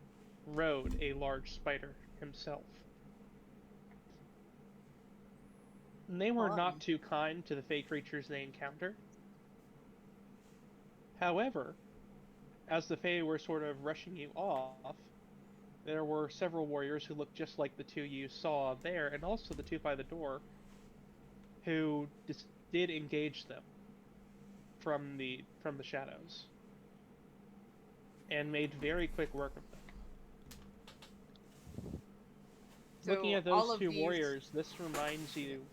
rode a large spider himself. And they were not too kind to the Fae creatures they encountered. However, as the Fae were sort of rushing you off, there were several warriors who looked just like the 2 you saw there, and also the 2 by the door, who did engage them from the shadows, and made very quick work of them. So Looking at all those of 2 these- warriors, this reminds you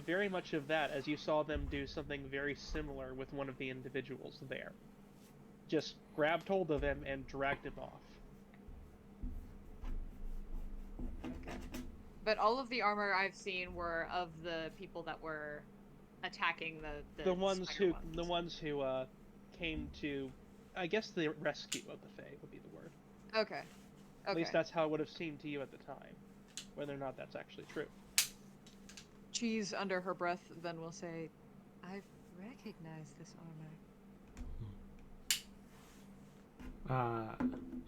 very much of that, as you saw them do something very similar with one of the individuals there. Just grabbed hold of him and dragged him off. Okay. But all of the armor I've seen were of the people that were attacking the ones spider who came to, I guess, the rescue of the Fae would be the word. Okay. At least that's how it would have seemed to you at the time, whether or not that's actually true. Cheese under her breath then will say, "I've recognized this armor."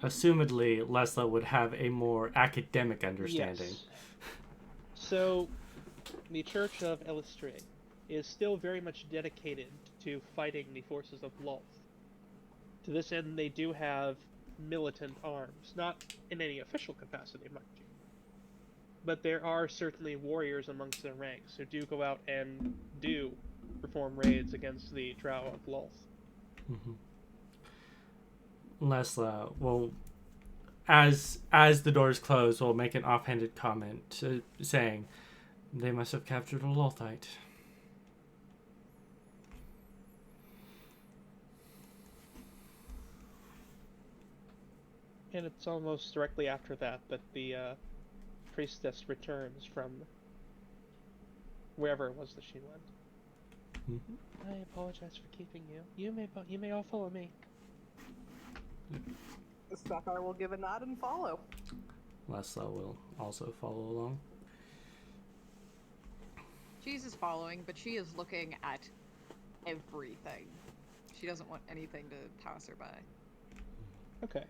Assumedly, Lessla would have a more academic understanding. Yes. So, the Church of Elistre is still very much dedicated to fighting the forces of Lolth. To this end, they do have militant arms, not in any official capacity, mind you. But there are certainly warriors amongst their ranks who do go out and do perform raids against the Drow of Lolth. Mm-hmm. Lessla will, as the doors close, will make an offhanded comment saying, "They must have captured a Lolthite." And it's almost directly after that that the priestess returns from wherever it was that she went. Mm-hmm. I apologize for keeping you. You may all follow me. Sapphire will give a nod and follow. Lessla will also follow along. Cheese is following, but she is looking at everything. She doesn't want anything to pass her by. Okay.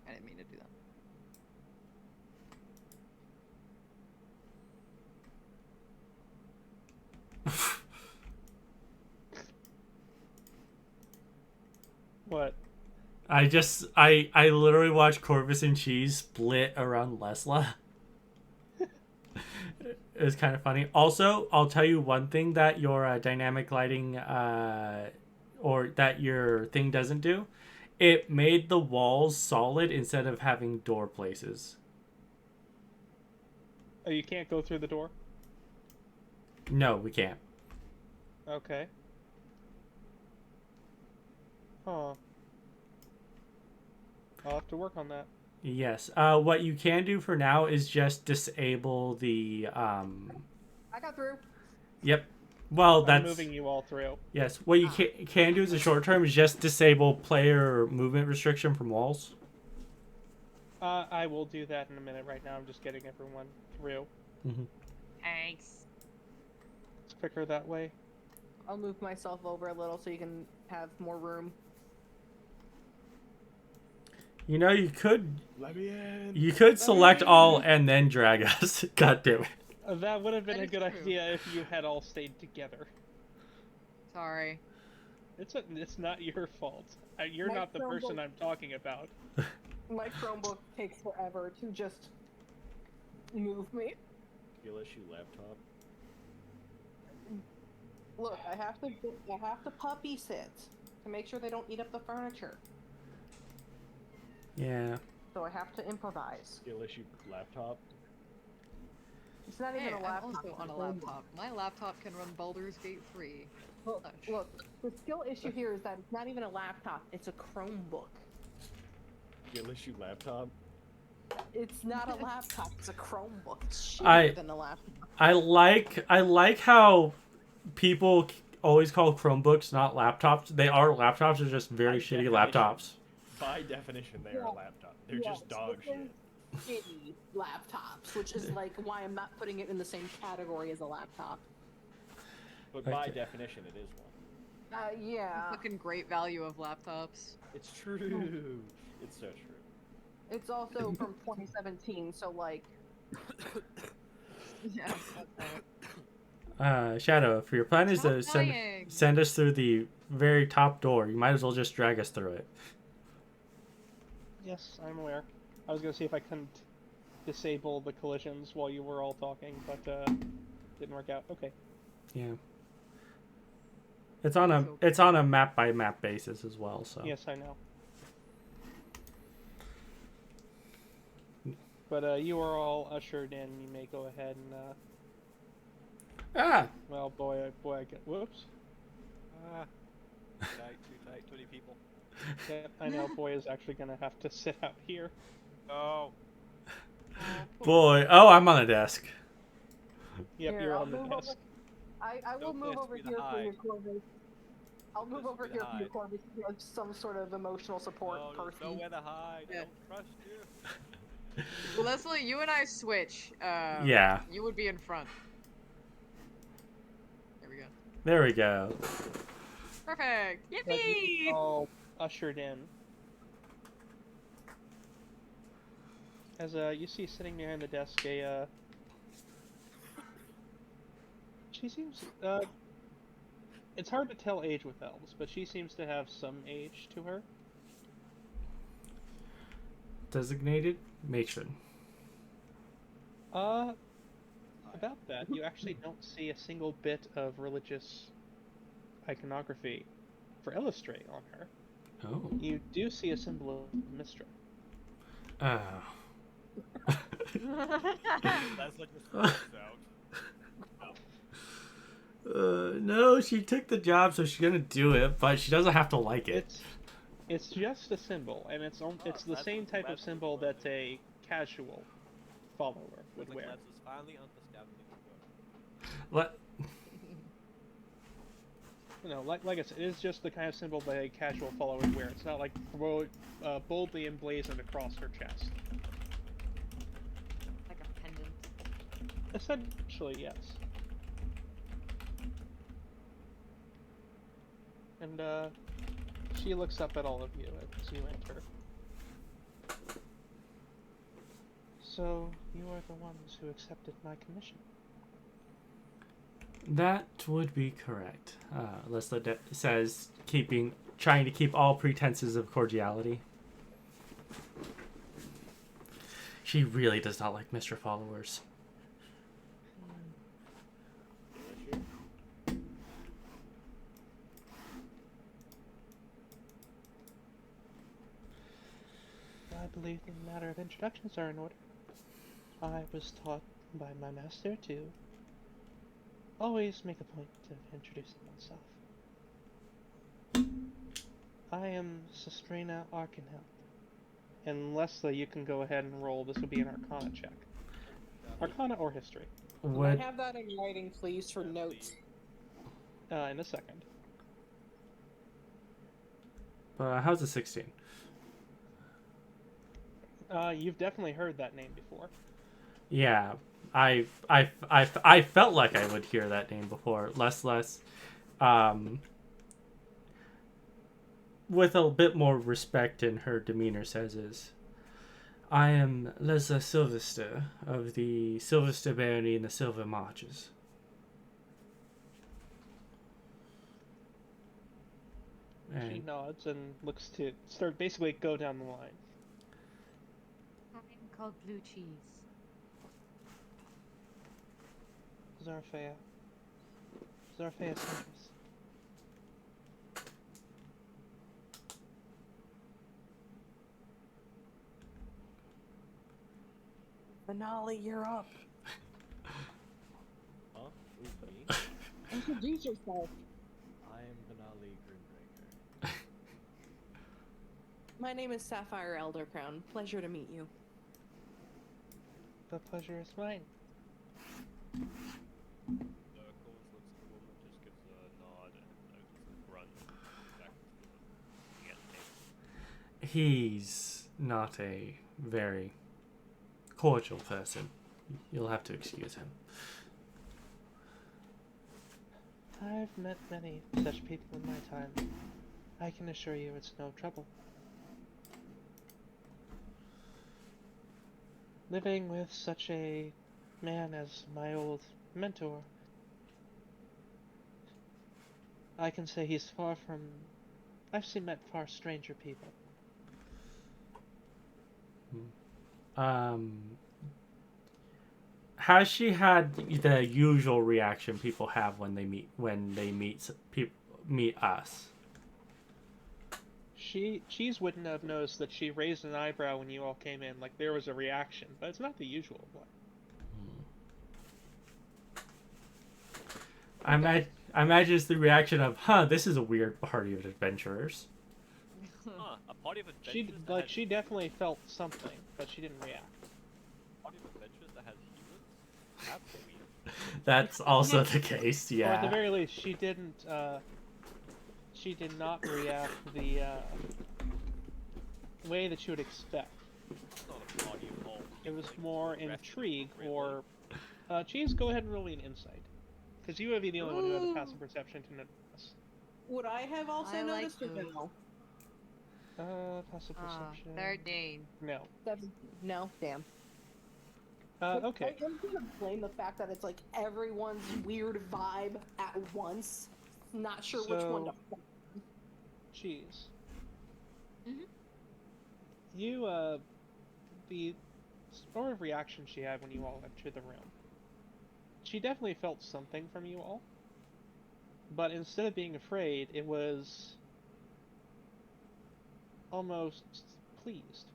I didn't mean to do that. What? I literally watched Corvus and Cheese split around Lessla. It was kind of funny. Also, I'll tell you one thing that your dynamic lighting or that your thing doesn't do. It made the walls solid instead of having door places. Oh, you can't go through the door? No, we can't. Okay. Huh. I'll have to work on that. Yes. What you can do for now is just disable the I got through. Yep. Well, I'm that's moving you all through. yes. What you can do as a short term is just disable player movement restriction from walls. I will do that in a minute. Right now, I'm just getting everyone through. Mm-hmm. Thanks. It's quicker that way. I'll move myself over a little so you can have more room. You know, you could Let me in. you could select all and then drag us. God damn it. That would have been That a is good true. idea if you had all stayed together. Sorry. It's not your fault. You're My not the person Chromebook- I'm talking about. My Chromebook takes forever to just move me. Skill issue laptop. Look, I have to puppy sit to make sure they don't eat up the furniture. Yeah. So I have to improvise. Skill issue laptop. It's not Hey, even a I'm laptop. also it's on a Chromebook. laptop. My laptop can run Baldur's Gate 3. Look, the skill issue here is that it's not even a laptop, it's a Chromebook. Skill issue laptop. It's not a laptop, it's a Chromebook. It's I- shittier than a laptop. I like how people always call Chromebooks not laptops. They are laptops. They're just very By shitty definition. laptops. By definition, they are a laptop. They're Yes, just dog but they're shit. shitty laptops, which is like why I'm not putting it in the same category as a laptop. But by Okay. definition, it is one. Yeah. Fucking great value of laptops. It's true. It's so true. It's also from 2017, so like, Yeah. That's right. Shadow, if your plan is Stop to dying. send us through the very top door, you might as well just drag us through it. Yes, I'm aware. I was gonna see if I couldn't disable the collisions while you were all talking, but didn't work out. Okay. Yeah. It's on a map by map basis as well, so. Yes, I know. But you are all ushered in. You may go ahead and well, boy, I get. Whoops. Too tight, 20 people. Yeah, I know. Boy is actually gonna have to sit out here. No. Boy, oh, I'm on a desk. Yep, Here, you're I'll on the move over- desk. I will Don't move dance over to be the here for high. your Corvus. I'll move Dance to over be the here for your high. Corvus as some sort of emotional support No, there's person. nowhere to hide. I Yeah. don't trust you. Leslie, you and I switch. Yeah. You would be in front. There we go. There we go. Perfect. But you Yippee! all ushered in. As you see sitting behind the desk she seems it's hard to tell age with elves, but she seems to have some age to her. Designated matron. About that, you actually don't see a single bit of religious iconography for illustrate on her. Oh. You do see a symbol of Mistra. Oh. That's like just freaks out. No, she took the job, so she's gonna do it, but she doesn't have to like it. It's just a symbol, and it's the same type of symbol that a casual follower would wear. Leslie's finally understanding the word. Let. You know, like I said, it is just the kind of symbol that a casual follower would wear. It's not like boldly emblazoned across her chest. Like a pendant. Essentially, yes. And she looks up at all of you as you enter. So, you are the ones who accepted my commission. That would be correct. Lessla says, trying to keep all pretenses of cordiality. She really does not like Mr. Followers. I believe the matter of introductions are in order. I was taught by my master to always make a point of introducing myself. I am Sestrina Arcanhel. And Lessla, you can go ahead and roll. This will be an Arcana check. Arcana or History. Can I have that in writing, please, for notes? In a second. How's a 16? You've definitely heard that name before. Yeah, I felt like I would hear that name before. Less, with a bit more respect in her demeanor, says I am Lessla Silverster of the Silverster Barony and the Silver Marches. She nods and looks to basically go down the line. I'm called Bleu Cheese. Zarfea Centris. Venali, you're up. Huh? Who's me? Introduce yourself. I am Venali Grimbreaker. My name is Sapphire Eldercrow. Pleasure to meet you. The pleasure is mine. Corvus looks at the woman, just gives a nod and notices a grunt back to the He's not a very cordial person. You'll have to excuse him. I've met many such people in my time. I can assure you it's no trouble. Living with such a man as my old mentor, I can say he's far from... I've met far stranger people. Has she had the usual reaction people have when they meet us? Cheese wouldn't have noticed that she raised an eyebrow when you all came in, like there was a reaction, but it's not the usual one. I imagine it's the reaction of, this is a weird party of adventurers. Huh, a party of adventurers She definitely felt something, but she didn't react. A party of adventurers that has humans? That's weird. That's also the case, Or yeah. at the very least, she did not react the way that you would expect. It's not a party of all. It was feeling more aggressive, intrigue really. or... Cheese, go ahead and roll me an insight. Because you would be the only one who had the passive perception to notice this. Would I have also I like noticed or those. no? Passive perception... 13. No. No, damn. Okay. I'm gonna blame the fact that it's like everyone's weird vibe at once. Not sure which one to. Cheese. Mhm. You, the sort of reaction she had when you all entered the room. She definitely felt something from you all. But instead of being afraid, it was almost pleased.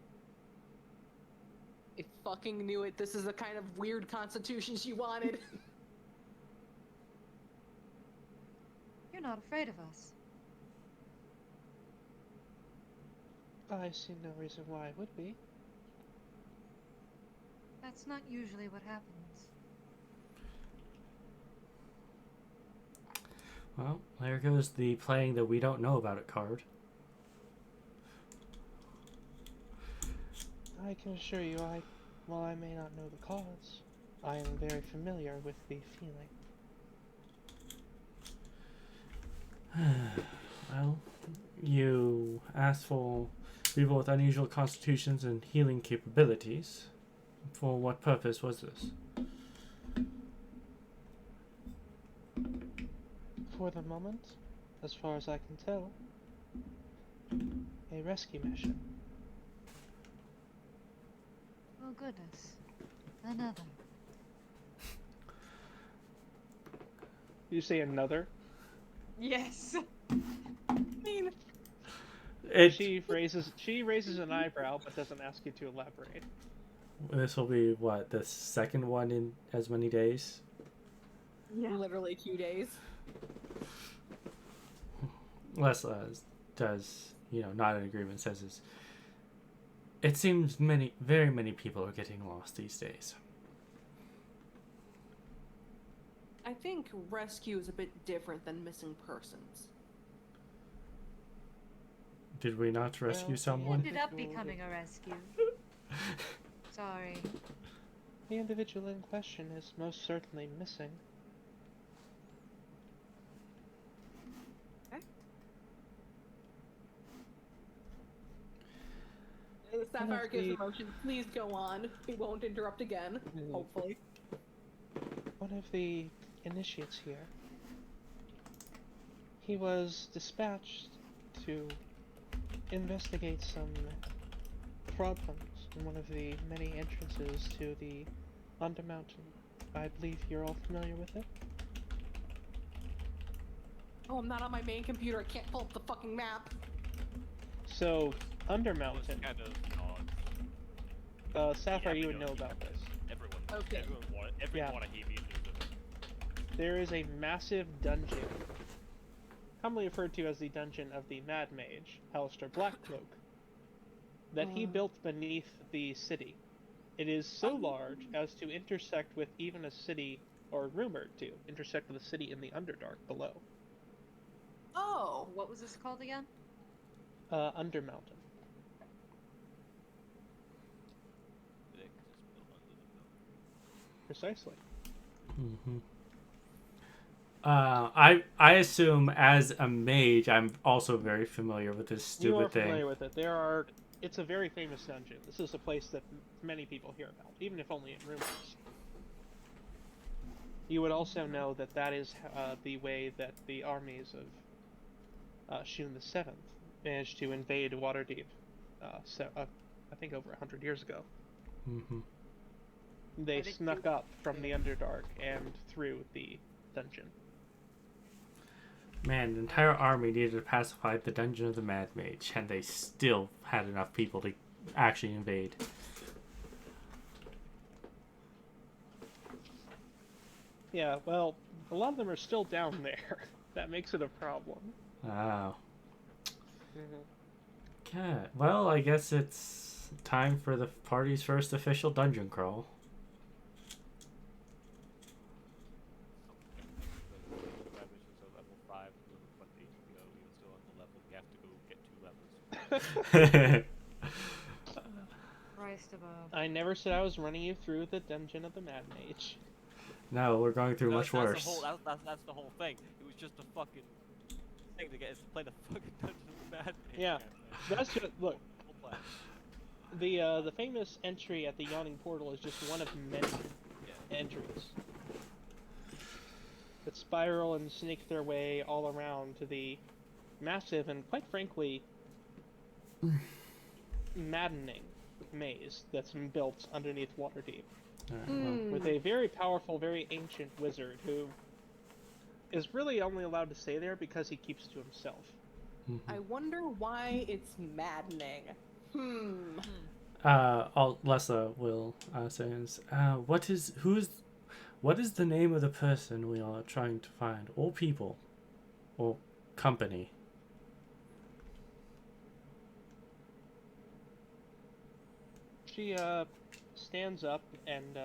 I fucking knew it. This is the kind of weird constitution she wanted. You're not afraid of us. I see no reason why it would be. That's not usually what happens. Well, there goes the playing that we don't know about it card. I can assure you, while I may not know the cause, I am very familiar with the feeling. Well, you asked for people with unusual constitutions and healing capabilities. For what purpose was this? For the moment, as far as I can tell, a rescue mission. Oh goodness. Another. You say another? Yes. She raises an eyebrow, but doesn't ask you to elaborate. This will be, what, the second one in as many days? Yeah. Literally 2 days. Lessla does, not in agreement, says is, it seems very many people are getting lost these days. I think rescue is a bit different than missing persons. Did we not rescue someone? Ended up becoming a rescue. Sorry. The individual in question is most certainly missing. Sapphire gives emotion. Please go on. We won't interrupt again. Hopefully. One of the initiates here. He was dispatched to investigate some problems in one of the many entrances to the Undermountain. I believe you're all familiar with it. Oh, I'm not on my main computer. I can't pull up the fucking map. So, Undermountain. Kind of Sapphire, yeah, you we would know know about this. Okay. Everyone Yeah. wanted heavy into it. There is a massive dungeon, commonly referred to as the dungeon of the Mad Mage, Alistair Blackcloak, that he built beneath the city. It is so large as to intersect with even a city, or rumored to intersect with a city in the Underdark below. Oh. What was this called again? Undermountain. Precisely. Mm-hmm. I assume as a mage, I'm also very familiar with this You stupid are thing. familiar with it. It's a very famous dungeon. This is a place that many people hear about, even if only in rumors. You would also know that that is the way that the armies of Shun the Seventh managed to invade Waterdeep, I think over 100 years ago. Mm-hmm. They snuck up from the Underdark and through the dungeon. Man, the entire army needed to pacify the dungeon of the Mad Mage, and they still had enough people to actually invade. Yeah, well, a lot of them are still down there. That makes it a problem. Oh. Mm-hmm. Okay. Well, I guess it's time for the party's first official dungeon crawl. Right, first said I was running you through the dungeon of the Mad Mage. No, we're going through much worse. That's the whole thing. It was just a fucking thing to get us to play the fucking Dungeon of the Mad Mage Yeah, campaign. that's just look. Whole plan. The famous entry at the Yawning Portal is just one of many entries that spiral and snake their way all around to the massive and, quite frankly, maddening maze that's been built underneath Waterdeep. Alright, well, With a very powerful, very ancient wizard who is really only allowed to stay there because he keeps to himself. I wonder why it's maddening. Lessla will say is, what is the name of the person we are trying to find, or people, or company? She stands up and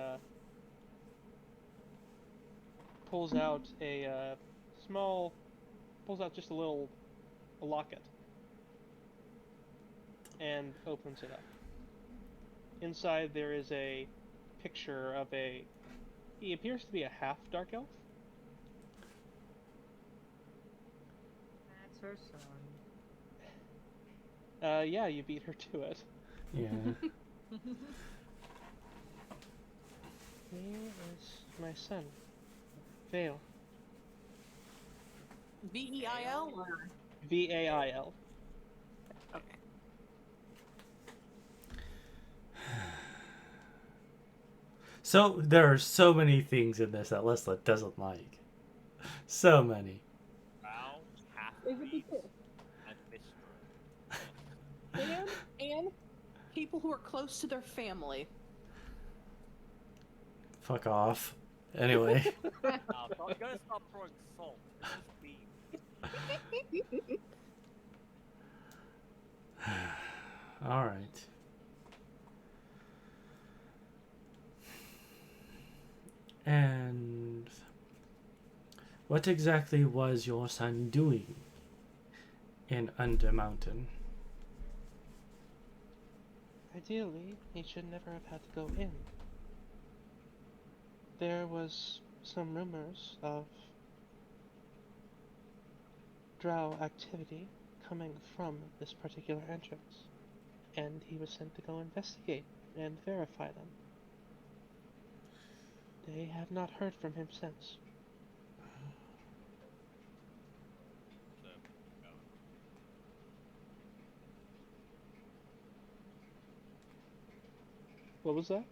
pulls out just a little locket and opens it up. Inside there is a picture of he appears to be a half dark elf. That's her son. Yeah, you beat her to it. Yeah. Here is my son, Vail. Veil or Vail. okay. So there are so many things in this that Lessla doesn't like. So many. Drow, Is it half-breeds, because- and mystery. and people who are close to their family. Fuck off. Anyway. You gotta stop throwing salt. It's just beans. All right. And what exactly was your son doing in Undermountain? Ideally, he should never have had to go in. There was some rumors of drow activity coming from this particular entrance, and he was sent to go investigate and verify them. They have not heard from him since. What was that?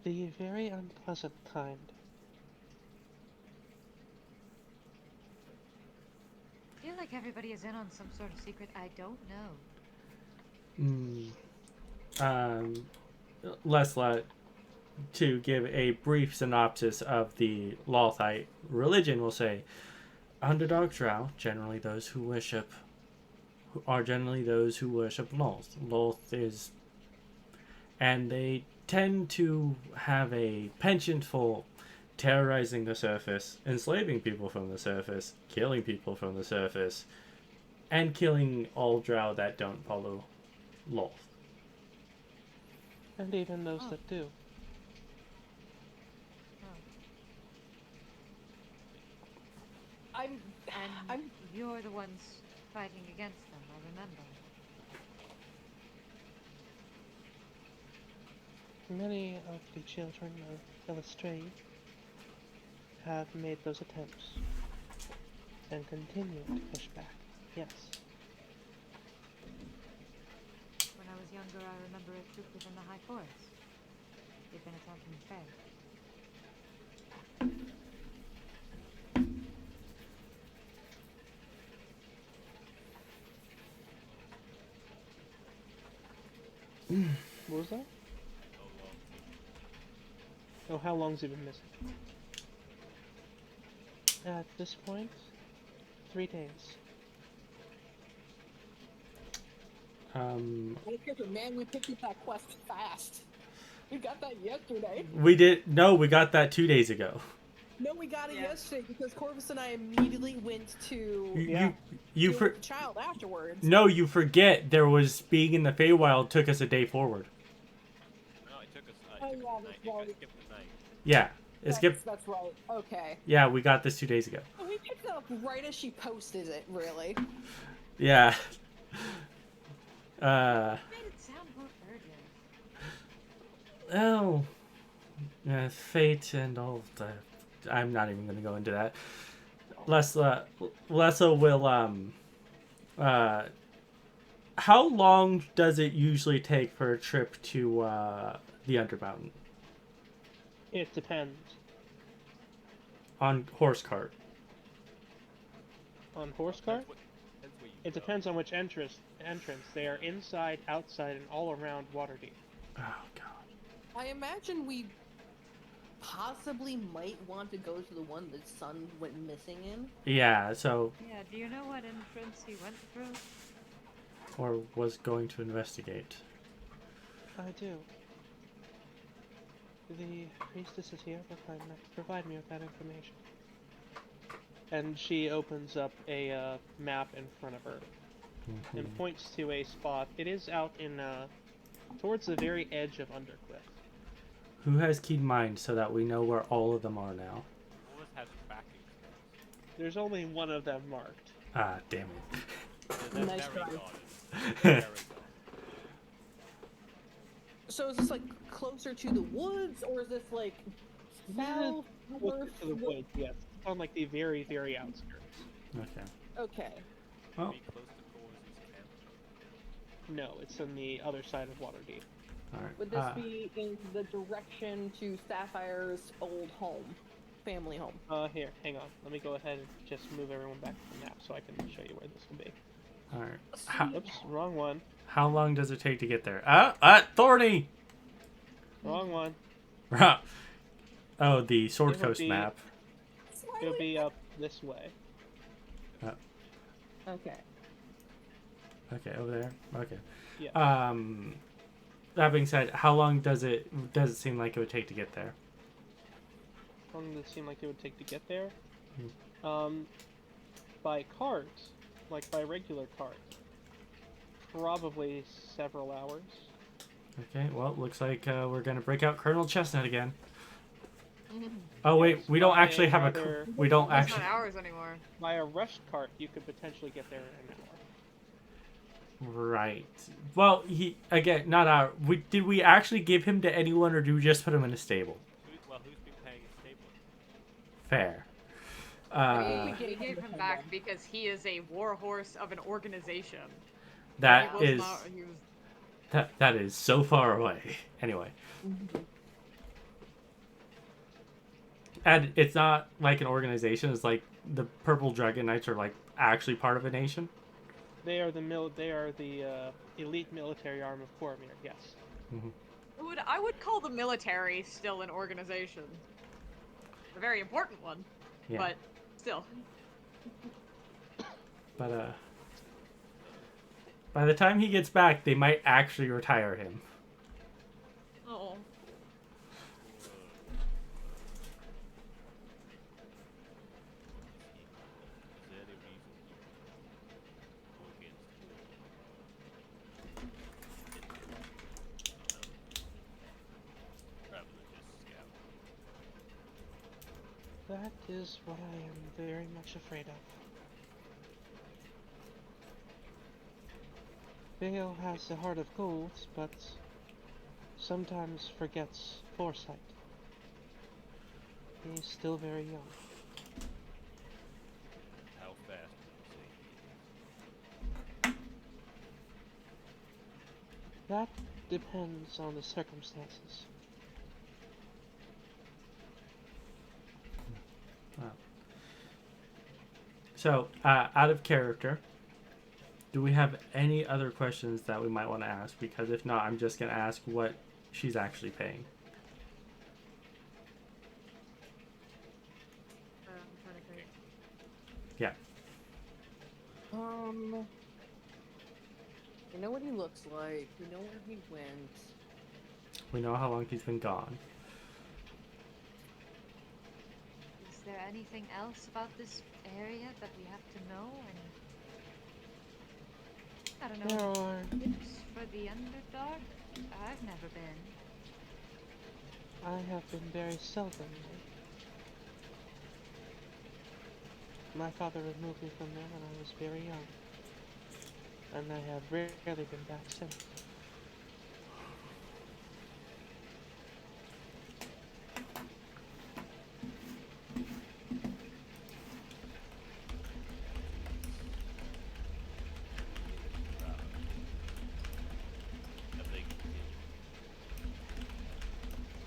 The very unpleasant kind. I feel like everybody is in on some sort of secret I don't know. Lessla, to give a brief synopsis of the Lothite religion, will say, Underdark Drow, generally those who worship Loth. Loth is, and they tend to have a penchant for terrorizing the surface, enslaving people from the surface, killing people from the surface, and killing all drow that don't follow Loth. And even those that do. And you're the ones fighting against them, I remember. Many of the children of Illustrate have made those attempts and continue to push back. Yes. When I was younger, I remember a troop within the High Forest. They'd been attacking the fair. What was that? Oh, how long's he been missing? At this point, 3 days. Man, we picked up that quest fast. We got that yesterday. We got that 2 days ago. No, we got it Yeah. yesterday because Corvus and I immediately went to Yeah. You deal for with the child afterwards. no, you forget there was being in the Feywild took us a day forward. No, it took us. Oh, It took yeah, us that's the night. right. It skipped the night. Yeah, it skipped. That's right. Okay. Yeah, we got this 2 days ago. So we picked it up right as she posted it, really. Yeah. Made it sound more urgent. Oh, fate and all of that. I'm not even going to go into that. Lessla will how long does it usually take for a trip to the Undermountain It depends. on horse cart? On horse cart? Depends where you It go. depends on which entrance. They are inside, outside, and all around Waterdeep. Oh god. I imagine we possibly might want to go to the one that Sun went missing in. Yeah, so Yeah, do you know what entrance he went through? or was going to investigate. I do. The priestess is here to provide me with that information. And she opens up a map in front of her and points to a spot. It is out in towards the very edge of Undercliff. Who has keen mind so that we know where all of them are now? Always has tracking spells. There's only one of them marked. Ah, damn They're Nice very try. guarded. it. Very guarded. So is this like closer to the woods, or is this like south? Closer north? to the woods, yes. It's on like the very, very outskirts. Okay. Okay. Well, Be close to Corvus's camp. No, it's on the other side of Waterdeep. alright. Would this be in the direction to Sapphire's old home, family home? Here, hang on. Let me go ahead and just move everyone back to the map so I can show you where this will be. Alright. Oops, wrong one. How long does it take to get there? Thorny! Wrong one. Oh, the Sword It would Coast be- map. It'll be up this way. Okay. Okay, over there. Okay. Yeah. That being said, how long does it seem like it would take to get there? How long does it seem like it would take to get there? Hmm. By cart, like by regular cart, probably several hours. Okay, well, looks like we're gonna break out Colonel Chestnut again. Oh wait, Yes, we don't by actually have a. rather- We don't That's actually. not hours anymore. By a rush cart, you could potentially get there in an hour. Right. Well, he again, not our. Did we actually give him to anyone, or do we just put him in a stable? Who's been paying his stable? Fair. We gave him back because he is a warhorse of an organization. That He was is not- he was- that is so far away. Anyway. And it's not like an organization. It's like the Purple Dragon Knights are like actually part of a nation. They are the elite military arm of Cormyr. Yes. I would call the military still an organization. A very important one, Yeah. but still. But by the time he gets back, they might actually retire him. Oh. Is there any reason you go against rather than just scout? That is what I am very much afraid of. Vale has the heart of gold, but sometimes forgets foresight. He's still very young. How fast would you say? That depends on the circumstances. So, out of character, do we have any other questions that we might want to ask? Because if not, I'm just going to ask what she's actually paying. I'm trying to think. Yeah. You know what he looks like. You know where he went. We know how long he's been gone. He's there anything else about this area that we have to know? And I don't know. There are. Tips for the Underdark? I've never been. I have been very seldom. My father removed me from there when I was very young, and I have rarely been back since.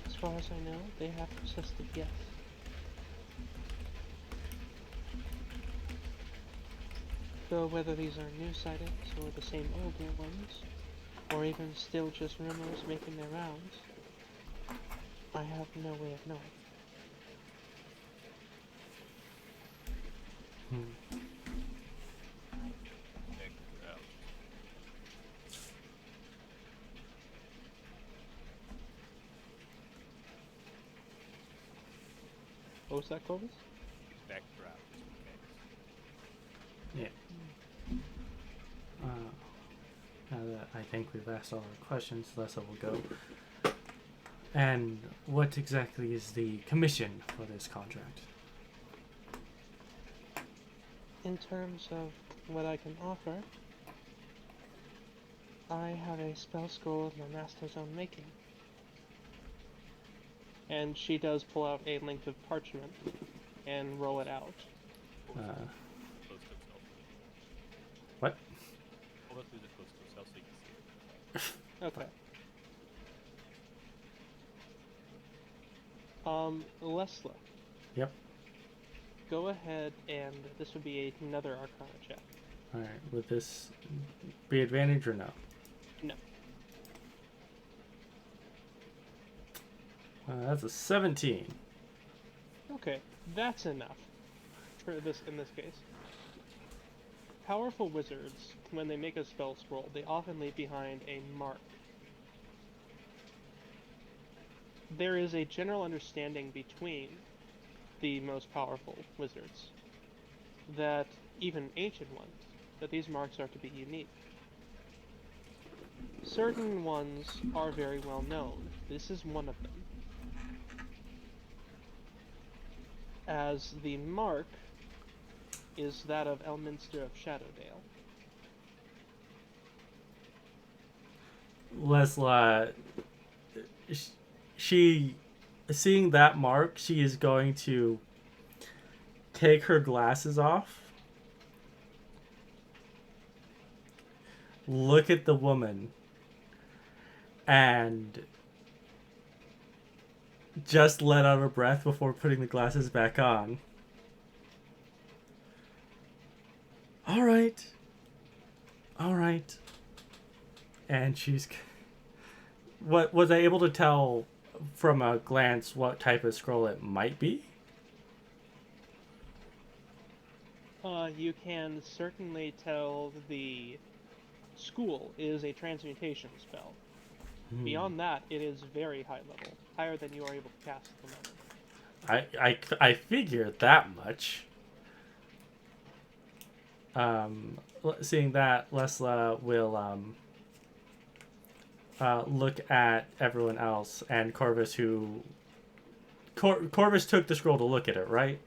As far as I know, they have persisted, yes. Though whether these are new sightings or the same older ones, or even still just rumors making their rounds, I have no way of knowing. What was that, Corvus? Backdraft. Yeah. Now that I think we've asked all our questions, Lessla will go. And what exactly is the commission for this contract? In terms of what I can offer, I have a spell scroll of my master's own making. And she does pull out a length of parchment and roll it out. What? Okay. Lessla. Yep. Go ahead and this would be another Arcana check. Alright, would this be advantage or no? No. That's a 17. Okay, that's enough for this in this case. Powerful wizards, when they make a spell scroll, they often leave behind a mark. There is a general understanding between the most powerful wizards that even ancient ones, that these marks are to be unique. Certain ones are very well known. This is one of them. As the mark is that of Elminster of Shadowdale. Lessla, she, seeing that mark, she is going to take her glasses off, look at the woman, and just let out a breath before putting the glasses back on. Alright. Alright. And she's... What was I able to tell from a glance what type of scroll it might be? You can certainly tell the school is a transmutation spell. Beyond that, it is very high level, higher than you are able to cast at the moment. I figured that much. Seeing that, Lessla will look at everyone else, and Corvus, who... Corvus took the scroll to look at it, right?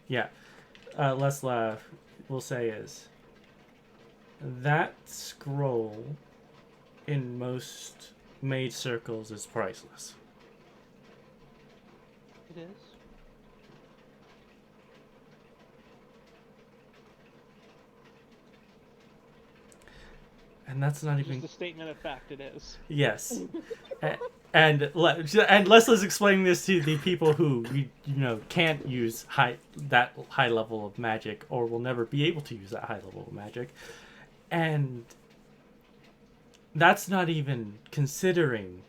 Yeah. Lessla will say is... That scroll, in most mage circles, is priceless. It is. And that's not even... Just a statement of fact, it is. Yes. and Lesla's explaining this to the people who, you know, can't use that high level of magic, or will never be able to use that high level of magic. And that's not even considering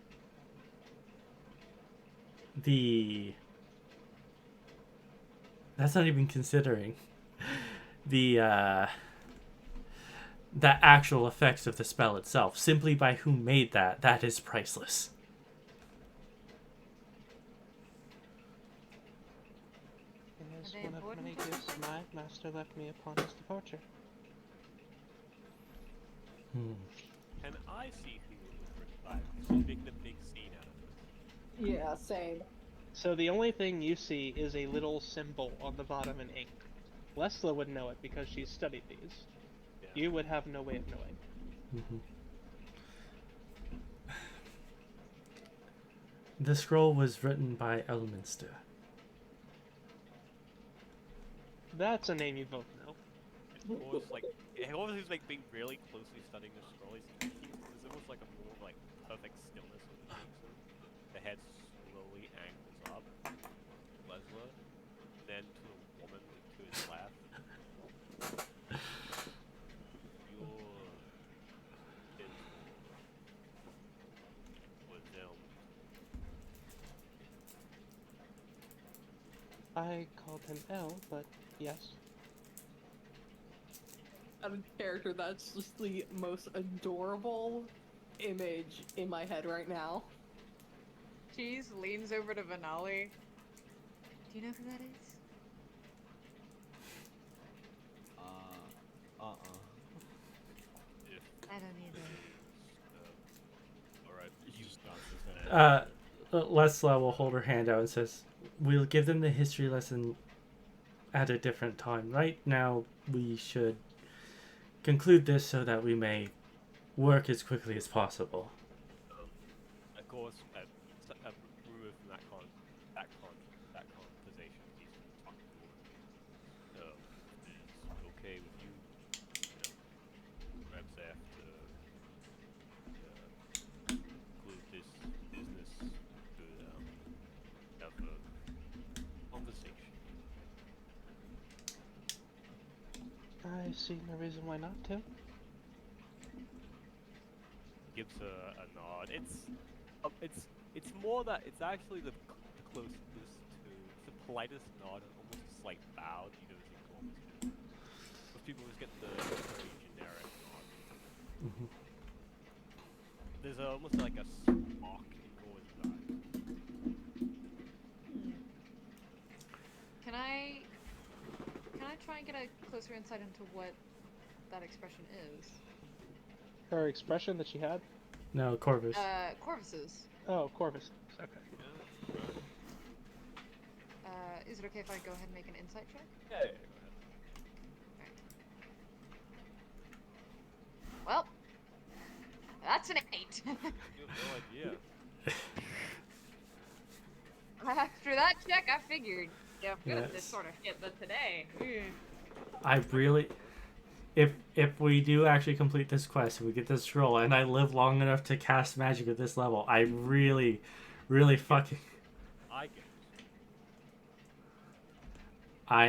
the... That's not even considering the actual effects of the spell itself. Simply by who made that is priceless. many gifts my master left me upon his departure. Can I see who it was written by? She's making a big scene out of it. Yeah, same. So the only thing you see is a little symbol on the bottom in ink. Lessla would know it because she's studied these. Yeah. You would have no way of knowing. The scroll was written by Elminster. That's a name you both know. It's almost like being really closely studying the scroll. There's almost like a more like perfect stillness with the pixel. The head slowly angles up. Lessla, then to a woman to his left. Your was I called him L, but yes. Out of character, that's just the most adorable image in my head right now. Cheese leans over to Venali. Do you know who that is? I don't either. Alright, he just nods his head. Lessla will hold her hand out and says, "We'll give them the history lesson at a different time. Right now, we should conclude this so that we may work as quickly as possible." of course, Brewer from that conversation, he's talking to her. So, it's okay with you, perhaps after conclude this business to have a conversation. I see no reason why not to. Gives her a nod. It's more that it's actually the closest to the politest nod and almost a slight bow that you don't see Corvus do. Most people just get the very generic nod. There's almost like a spark in Corvus' eye. Can I try and get a closer insight into what that expression is? Her expression that she had? No, Corvus. Corvus's. Oh, Corvus. Okay. Is it okay if I go ahead and make an insight check? Yeah, go ahead. Well, that's an 8. You have no idea. After that check, I figured, yeah, I'm good at this Yes. sort of shit, but today, I really, if we do actually complete this quest and we get this scroll and I live long enough to cast magic at this level, I really fucking, I get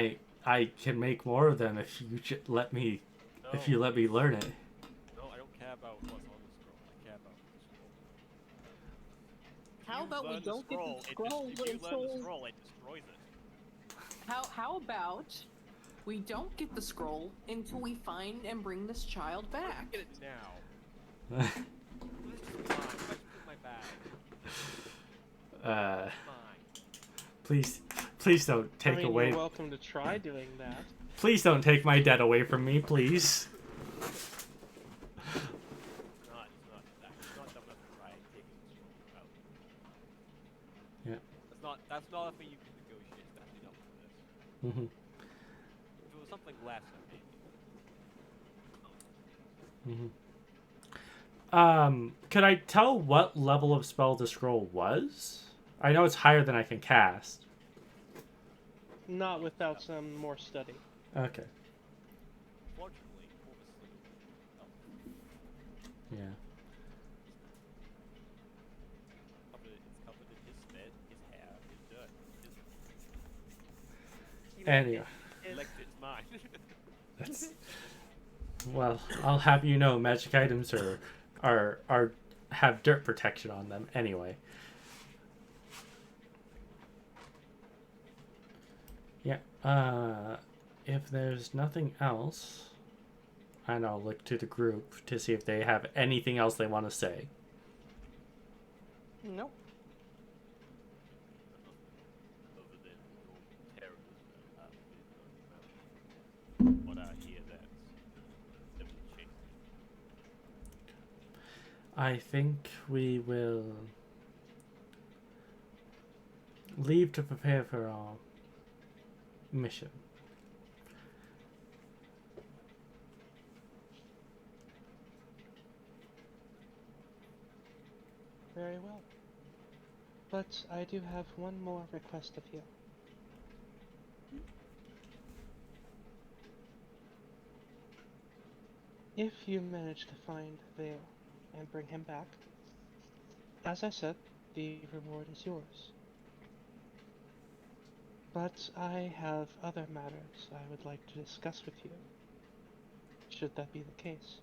it. I can make more of them if you let me, if you let me learn it. No, I don't care about what's on the scroll. I care about the scroll. How about we don't get the scroll If you learn until... the scroll, it destroys it. How about we don't get the scroll until we find and bring this child back? Get it now. This is mine. Let's put my bag. Mine. Please don't take away. You're welcome to try doing that. Please don't take my debt away from me, please. It's not dumb enough to try taking the scroll out. Yeah. That's not a thing you can negotiate. It's actually not for this. If it was something less, maybe. Could I tell what level of spell the scroll was? I know it's higher than I can cast. Not without some more study. Okay. Fortunately, Yeah. it's covered in his spit, his hair, his dirt, his... Anyway. Licked it's mine. That's... Well, I'll have you know, magic items are have dirt protection on them anyway. Yeah. If there's nothing else, and I'll look to the group to see if they have anything else they want to say. Nope. Other than your terrors that have been I think we will leave to prepare for our mission. Very well. But I do have one more request of you. If you manage to find Vale and bring him back, as I said, the reward is yours. But I have other matters I would like to discuss with you, should that be the case.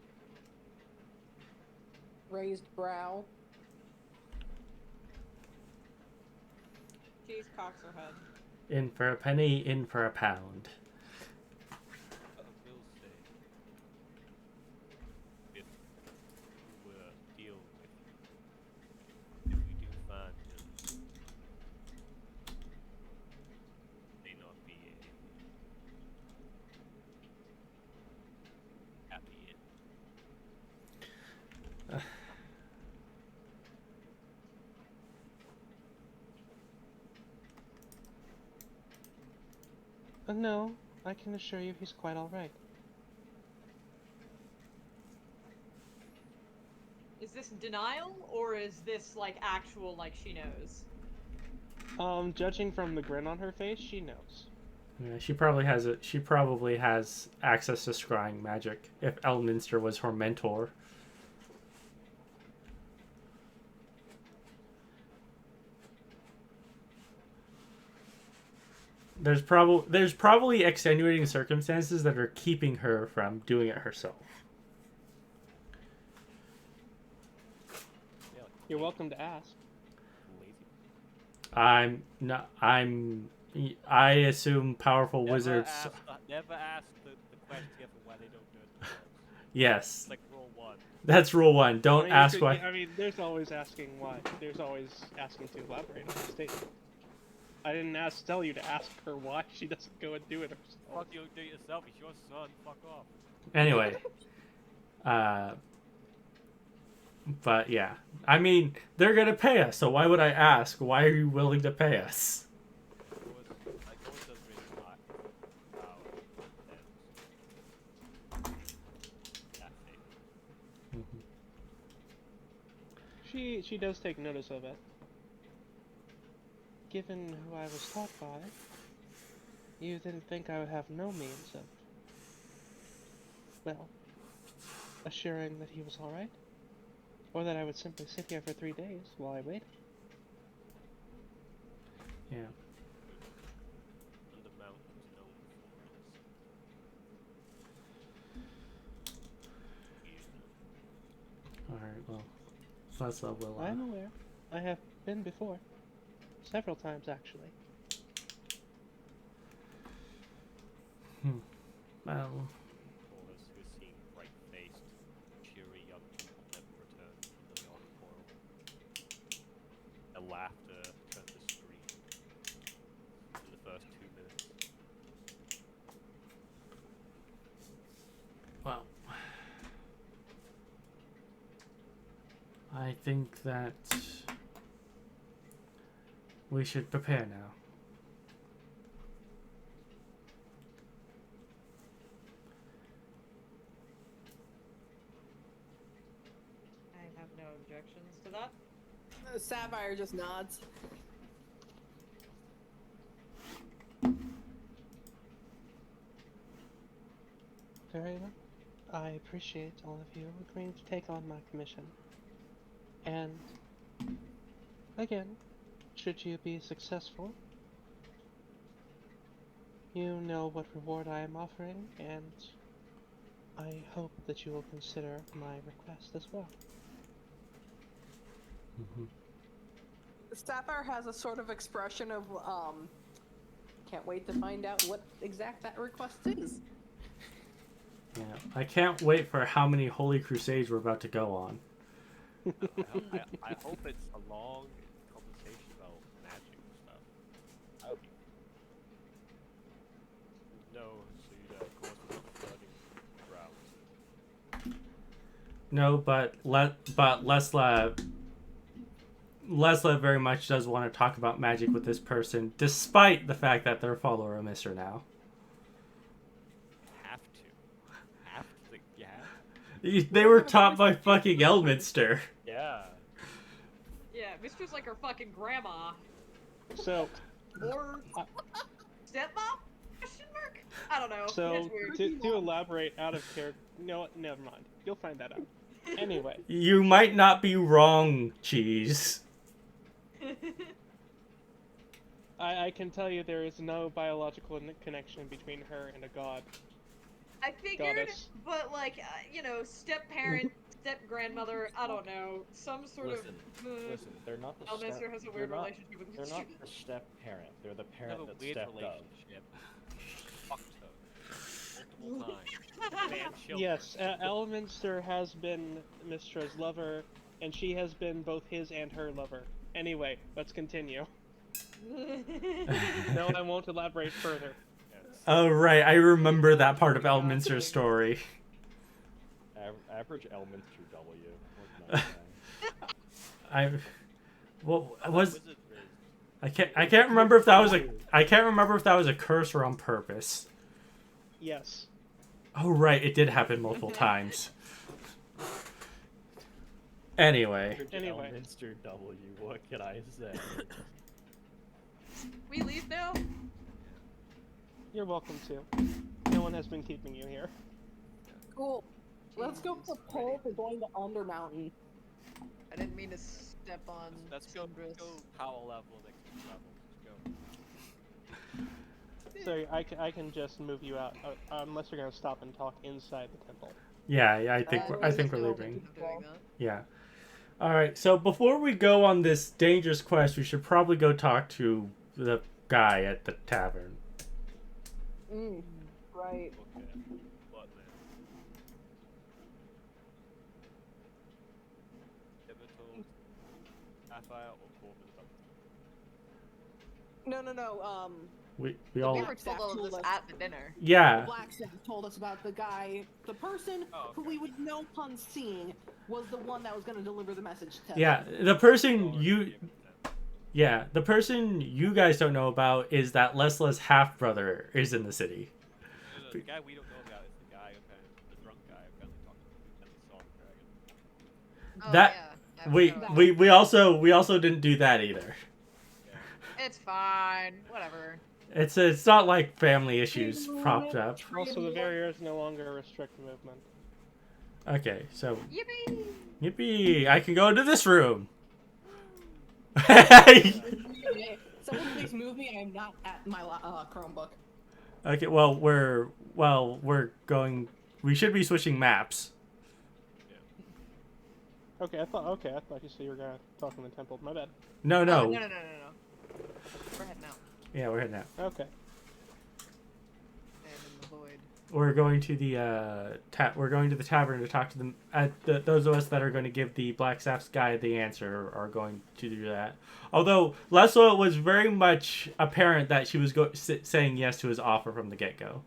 Raised brow. Cheese cocks her head. In for a penny, in for a pound. I will say, if we were to deal with you, if we do find him, may not be a happy end. No, I can assure you he's quite alright. Is this denial, or is this, like, actual, like, she knows? Judging from the grin on her face, she knows. Yeah, she probably has it. She probably has access to scrying magic. If Elminster was her mentor. There's probably extenuating circumstances that are keeping her from doing it herself. You're welcome to ask. Lazy. I assume powerful wizards. Never ask the question why they don't do it themselves. Yes. It's like rule 1. That's rule 1. Don't ask why. I mean, there's always asking why. There's always asking to elaborate on the statement. I didn't tell you to ask her why she doesn't go and do it herself. Fuck you, do it yourself. It's your son. Fuck off. Anyway. But yeah. I mean, they're gonna pay us, so why would I ask? Why are you willing to pay us? She does take notice of it. Given who I was taught by, you didn't think I would have no means of, well, assuring that he was alright? Or that I would simply sit here for 3 days while I waited? Yeah. And the mountains known for Alright, well. Lessla will. I'm aware. I have been before. Several times, actually. Well. Corvus, who has seen bright-faced, cheery young people never return from the yawning portal. The laughter turned to scream in the first 2 minutes. Well. I think that we should prepare now. I have no objections to that. Sapphire just nods. Very well. I appreciate all of you agreeing to take on my commission. And, again, should you be successful, you know what reward I am offering, and I hope that you will consider my request as well. Sapphire has a sort of expression of, can't wait to find out what exact that request is. Yeah, I can't wait for how many Holy Crusades we're about to go on. I hope it's a long conversation about magic and stuff. I hope you... No, so you, of course, we're not flirting No, but Lessla very much does want to talk about magic with this person, despite the fact that they're follower of Mr. now. Have to, yeah. They were taught by fucking Elminster. Yeah. Yeah, Mistress like her fucking grandma. So, Or stepmom? Question mark? I don't know. so It's weird. to elaborate out of character, no, never mind. You'll find that out. Anyway, You might not be wrong, Cheese. I can tell you there is no biological connection between her and a god. I figured, Goddess. but like, step parent, step grandmother, I don't know, some sort Listen, of. listen, they're not the Elminster step. has a weird they're not- relationship with They're not Mistress. the step parent. They're the Have parent a that weird stepped up. relationship. Fucked her multiple times. Man, children. Yes, Elminster has been Mistra's lover, and she has been both his and her lover. Anyway, let's continue. No, I won't elaborate further. Oh, right. I remember that part of Elminster's story. Average Elminster W. What can I say? Wizard Riz. I can't remember if that was a curse or on purpose. Yes. Oh, right. It did happen multiple times. Anyway. Average Anyway. Elminster W. What can I say? We leave now? You're welcome to. No one has been keeping you here. Cool. Let's go for poll for going to Undermountain. I didn't mean to step on. Let's go power level next level. Let's go. So I can just move you out, unless you're gonna stop and talk inside the temple. Yeah, I think I we're was leaving. doing that. Yeah. All right. So before we go on this dangerous quest, we should probably go talk to the guy at the tavern. Right. Okay. What then? Pivotal, Sapphire, or Corvus Humblewood? No. We all We were told all of this at the dinner. yeah. Blacksmith told us about the guy, the person who we would no pun seeing was the one that was going to deliver the message to Yeah, the person the person you guys don't know about is that Lesla's half brother is in the city. The guy we don't know about is the guy the drunk guy apparently talking to the Song Dragon. Oh, That we also didn't do that either. It's fine. Whatever. It's not like family issues propped up. Also, the barriers no longer restrict movement. Okay, so Yippee! yippee! I can go into this room. Someone please move me. I am not at my Chromebook. Okay, we're going. We should be switching maps. Okay, I thought you said you were gonna talk in the temple. My bad. No. Oh, no. We're heading out. Yeah, we're heading out. Okay. And in the void. We're going to the we're going to the tavern to talk to them. Those of us that are going to give the Black Saps guy the answer are going to do that. Although Lessla was very much apparent that she was saying yes to his offer from the get-go.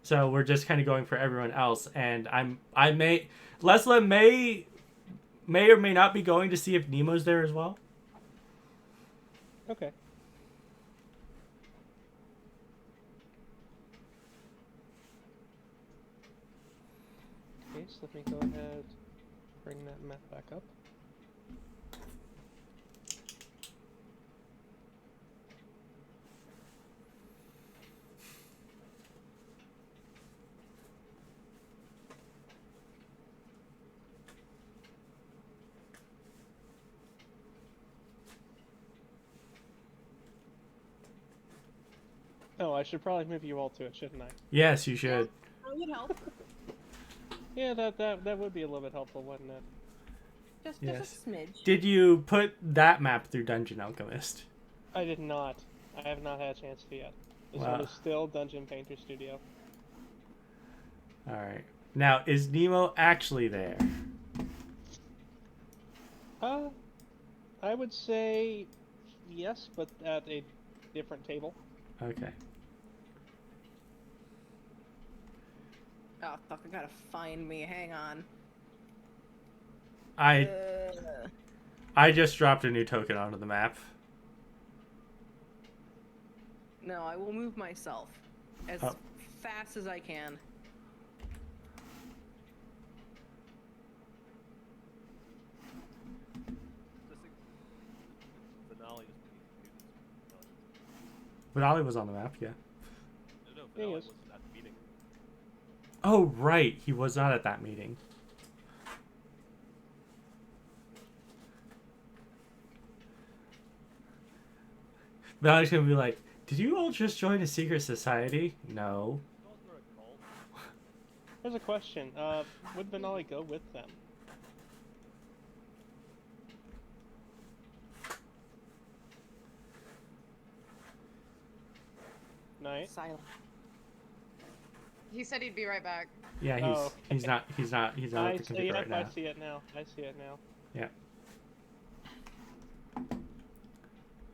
So we're just kind of going for everyone else, and Lessla may or may not be going to see if Nemo's there as well. Okay. Okay, so let me go ahead, bring that map back up. Oh, I should probably move you all to it, shouldn't I? Yes, you should. That would help. Yeah, that would be a little bit helpful, wouldn't it? Just Yes. a smidge. Did you put that map through Dungeon Alchemist? I did not. I have not had a chance to yet. This Wow. one is still Dungeon Painter Studio. Alright. Now, is Nemo actually there? I would say yes, but at a different table. Okay. Oh fuck! I gotta find me. Hang on. I just dropped a new token onto the map. No, I will move myself as fast as I can. Venali is But Ollie was on the map, yeah. No, Yeah, he Venali is. wasn't at the meeting. Oh, right. He was not at that meeting. But I was going to be like, did you all just join a secret society? No. Those were a cult. Here's a question. Would Venali go with them? Night. Silent. He said he'd be right back. Yeah, Oh. he's not at the computer right now. I see it now. I see it now. Yeah.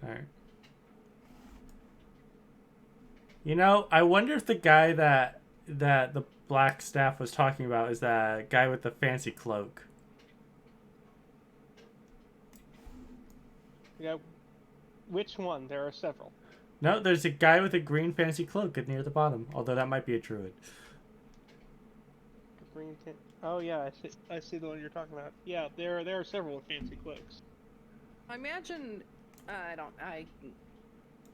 Alright. You know, I wonder if the guy that the black staff was talking about is that guy with the fancy cloak. Yeah. Which one? There are several. No, there's a guy with a green fancy cloak near the bottom, although that might be a druid. Green tint. Oh yeah, I see the one you're talking about. Yeah, there are several with fancy cloaks. I imagine,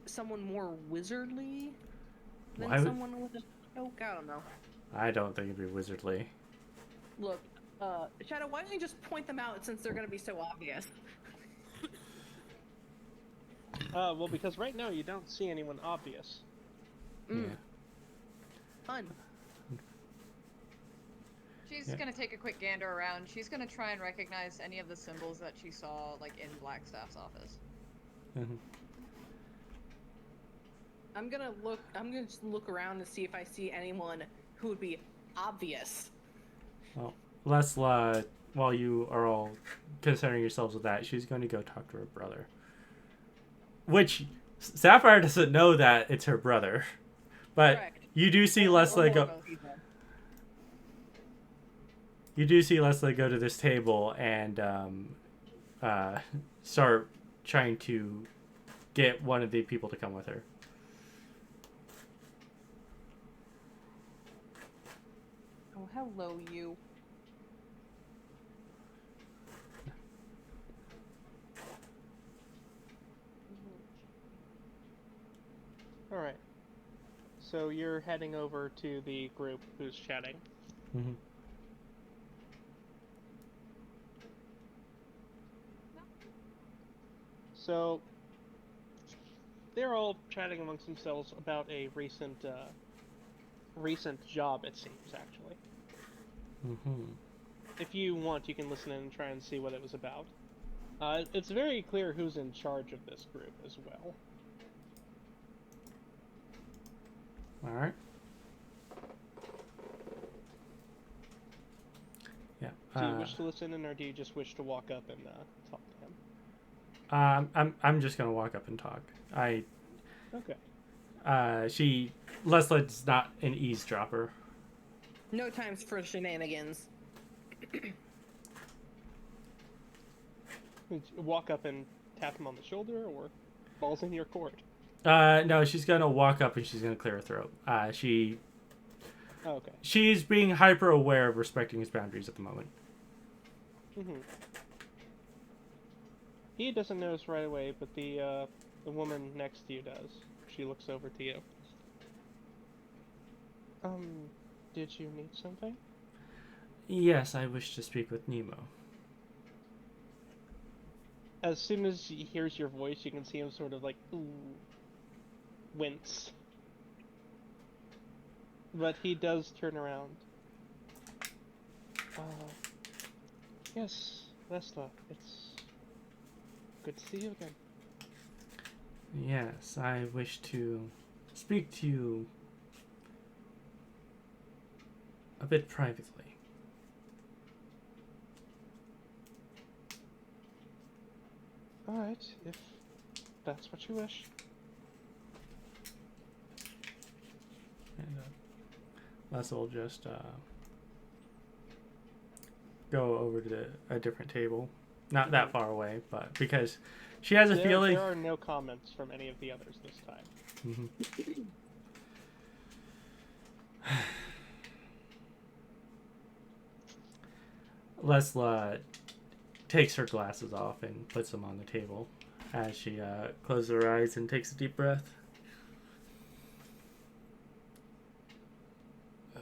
someone more wizardly than Why would- someone with a cloak. I don't know. I don't think it'd be wizardly. Look, Shadow, why don't you just point them out since they're gonna be so obvious? Well, because right now you don't see anyone obvious. Mm. Yeah. Fun. She's Yeah. gonna take a quick gander around. She's gonna try and recognize any of the symbols that she saw, like, in Blackstaff's office. Mhm. I'm gonna just look around to see if I see anyone who would be obvious. Well, Lessla, while you are all considering yourselves with that, she's going to go talk to her brother. Which Sapphire doesn't know that it's her brother, but Correct. you do see Or Lessla go. both, either. You do see Lessla go to this table and start trying to get one of the people to come with her. Oh, hello, you. Alright. So you're heading over to the group who's chatting. Mm-hmm. So they're all chatting amongst themselves about a recent job, it seems, actually. Mm-hmm. If you want, you can listen in and try and see what it was about. It's very clear who's in charge of this group as well. All right. Yeah. Do you wish to listen in, or do you just wish to walk up and talk to him? I'm just gonna walk up and talk. Okay. Lesla's not an eavesdropper. No times for shenanigans. Would you walk up and tap him on the shoulder, or balls in your court? No, she's gonna walk up and she's gonna clear her throat. Oh, okay. She's being hyper aware of respecting his boundaries at the moment. Mm-hmm. He doesn't notice right away, but the woman next to you does. She looks over to you. Did you need something? Yes, I wish to speak with Nemo. As soon as he hears your voice, you can see him sort of like, ooh, wince. But he does turn around. Yes, Lessla, it's good to see you again. Yes, I wish to speak to you a bit privately. Alright, if that's what you wish. And, Lessla will just go over to a different table. Not that far away, but because she has a feeling... There are no comments from any of the others this time. Mm-hmm. Lessla takes her glasses off and puts them on the table as she closes her eyes and takes a deep breath.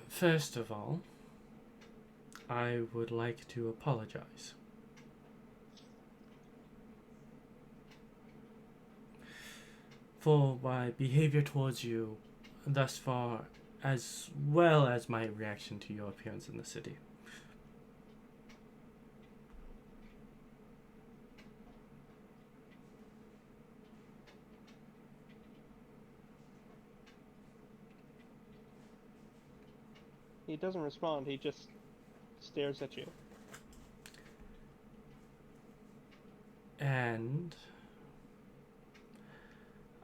First of all, I would like to apologize. For my behavior towards you thus far, as well as my reaction to your appearance in the city. He doesn't respond, he just stares at you. And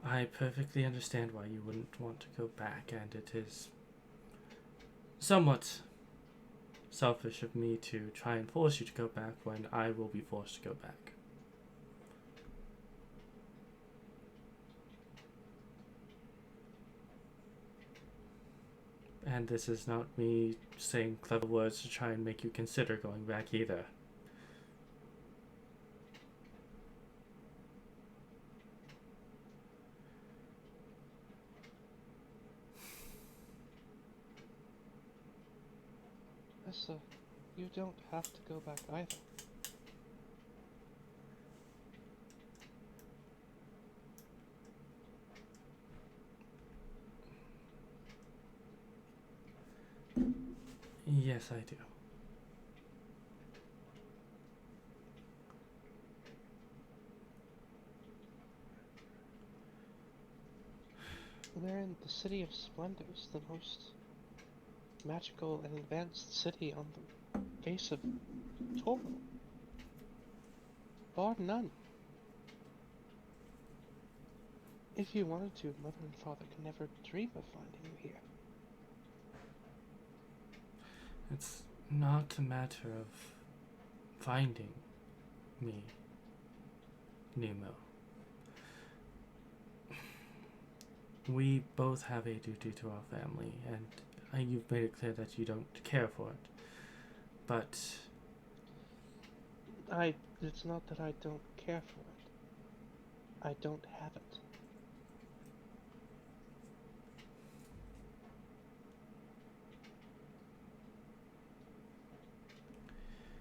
I perfectly understand why you wouldn't want to go back, and it is somewhat selfish of me to try and force you to go back when I will be forced to go back. And this is not me saying clever words to try and make you consider going back either. Lessa, you don't have to go back either. Yes, I do. We're in the City of Splendors, the most magical and advanced city on the face of Toro. Bar none. If you wanted to, Mother and Father could never dream of finding you here. It's not a matter of finding me, Nemo. We both have a duty to our family, and you've made it clear that you don't care for it. But it's not that I don't care for it. I don't have it.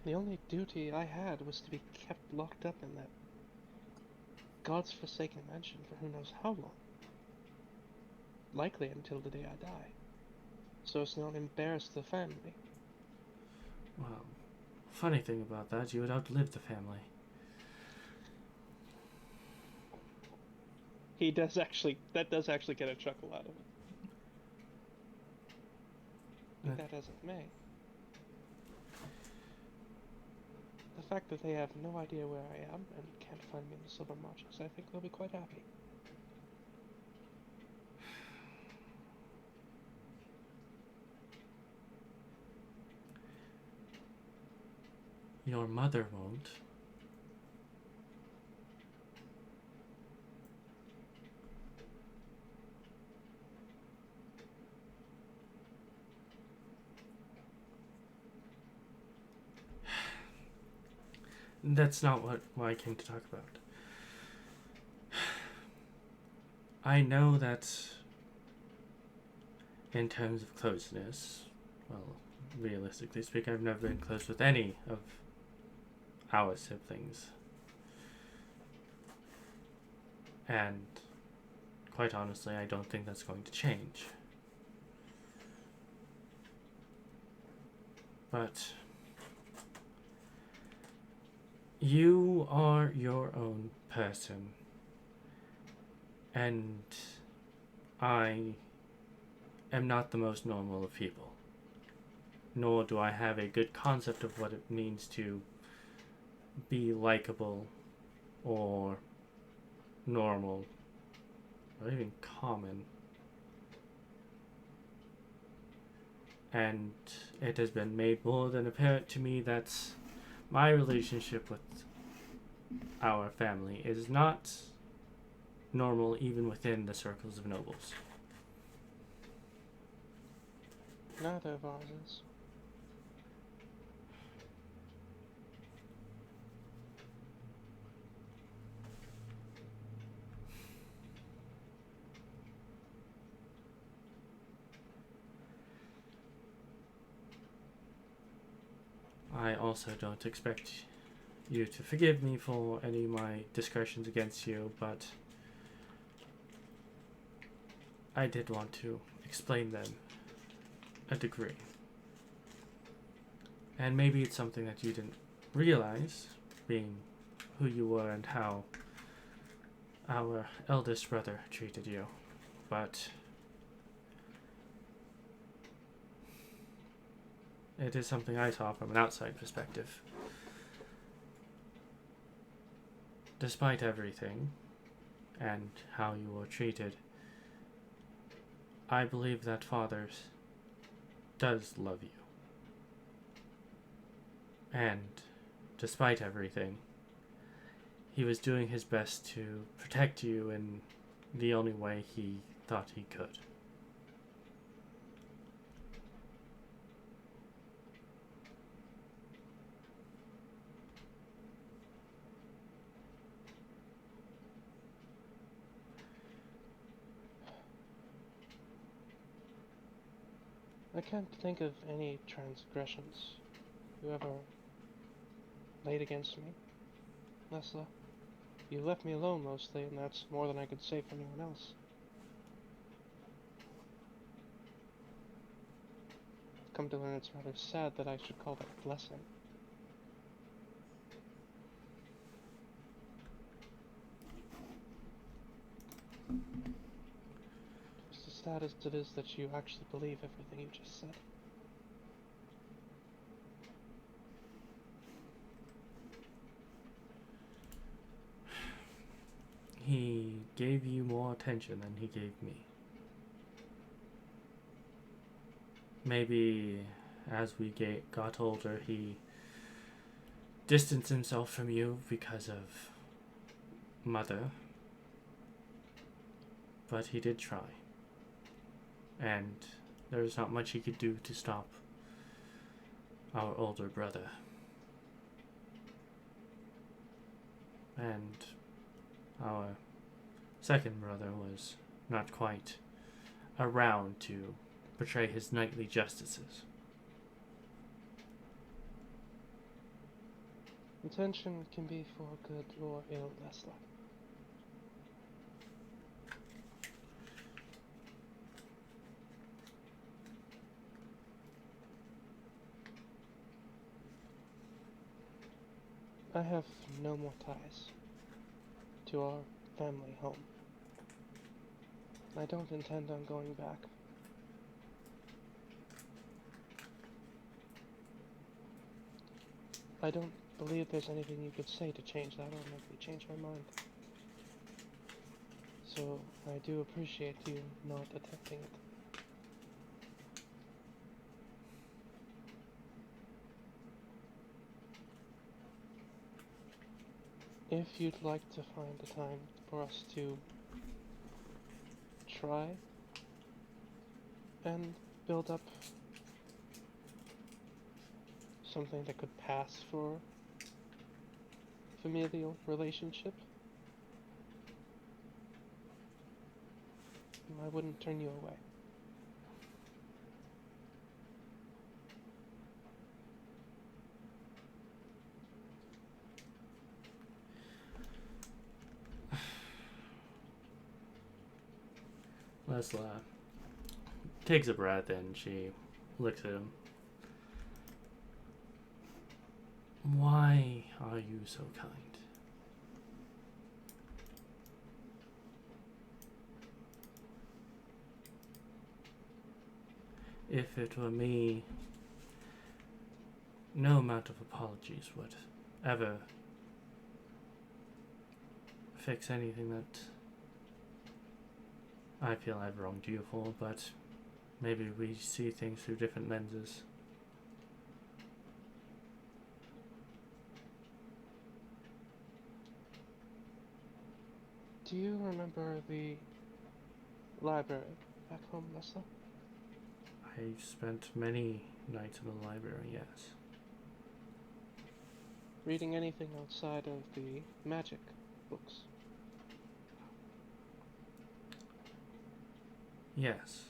The only duty I had was to be kept locked up in that God's forsaken mansion for who knows how long. Likely until the day I die. So as not embarrass the family. well, funny thing about that, you would outlive the family. That does actually get a chuckle out of it. Be that as it may. The fact that they have no idea where I am and can't find me in the Silver Marches, I think they'll be quite happy. Your mother won't. That's not what I came to talk about. I know that in terms of closeness, well, realistically speaking, I've never been close with any of our siblings. And quite honestly, I don't think that's going to change. But you are your own person, and I am not the most normal of people, nor do I have a good concept of what it means to be likable or normal or even common. And it has been made more than apparent to me that my relationship with our family is not normal even within the circles of nobles. Neither of ours is. I also don't expect you to forgive me for any of my discretions against you, but I did want to explain them a degree. And maybe it's something that you didn't realize, being who you were and how our eldest brother treated you, but it is something I saw from an outside perspective. Despite everything and how you were treated, I believe that father does love you. And despite everything, he was doing his best to protect you in the only way he thought he could. I can't think of any transgressions you ever laid against me, Lessla. You left me alone mostly, and that's more than I could say for anyone else. Come to learn it's rather sad that I should call that a blessing. Just as sad as it is that you actually believe everything you just said. He gave you more attention than he gave me. Maybe as we got older, he distanced himself from you because of Mother. But he did try. And there's not much he could do to stop our older brother. And our second brother was not quite around to portray his knightly justices. Intention can be for good or ill, Lessla. I have no more ties to our family home. I don't intend on going back. I don't believe there's anything you could say to change that or make me change my mind. So I do appreciate you not attempting it. If you'd like to find a time for us to try and build up something that could pass for familial relationship, I wouldn't turn you away. Lessla takes a breath and she looks at him. Why are you so kind? If it were me, no amount of apologies would ever fix anything that I feel I've wronged you for, but maybe we see things through different lenses. Do you remember the library back home, Lessla? I've spent many nights in the library, yes. Reading anything outside of the magic books? Yes,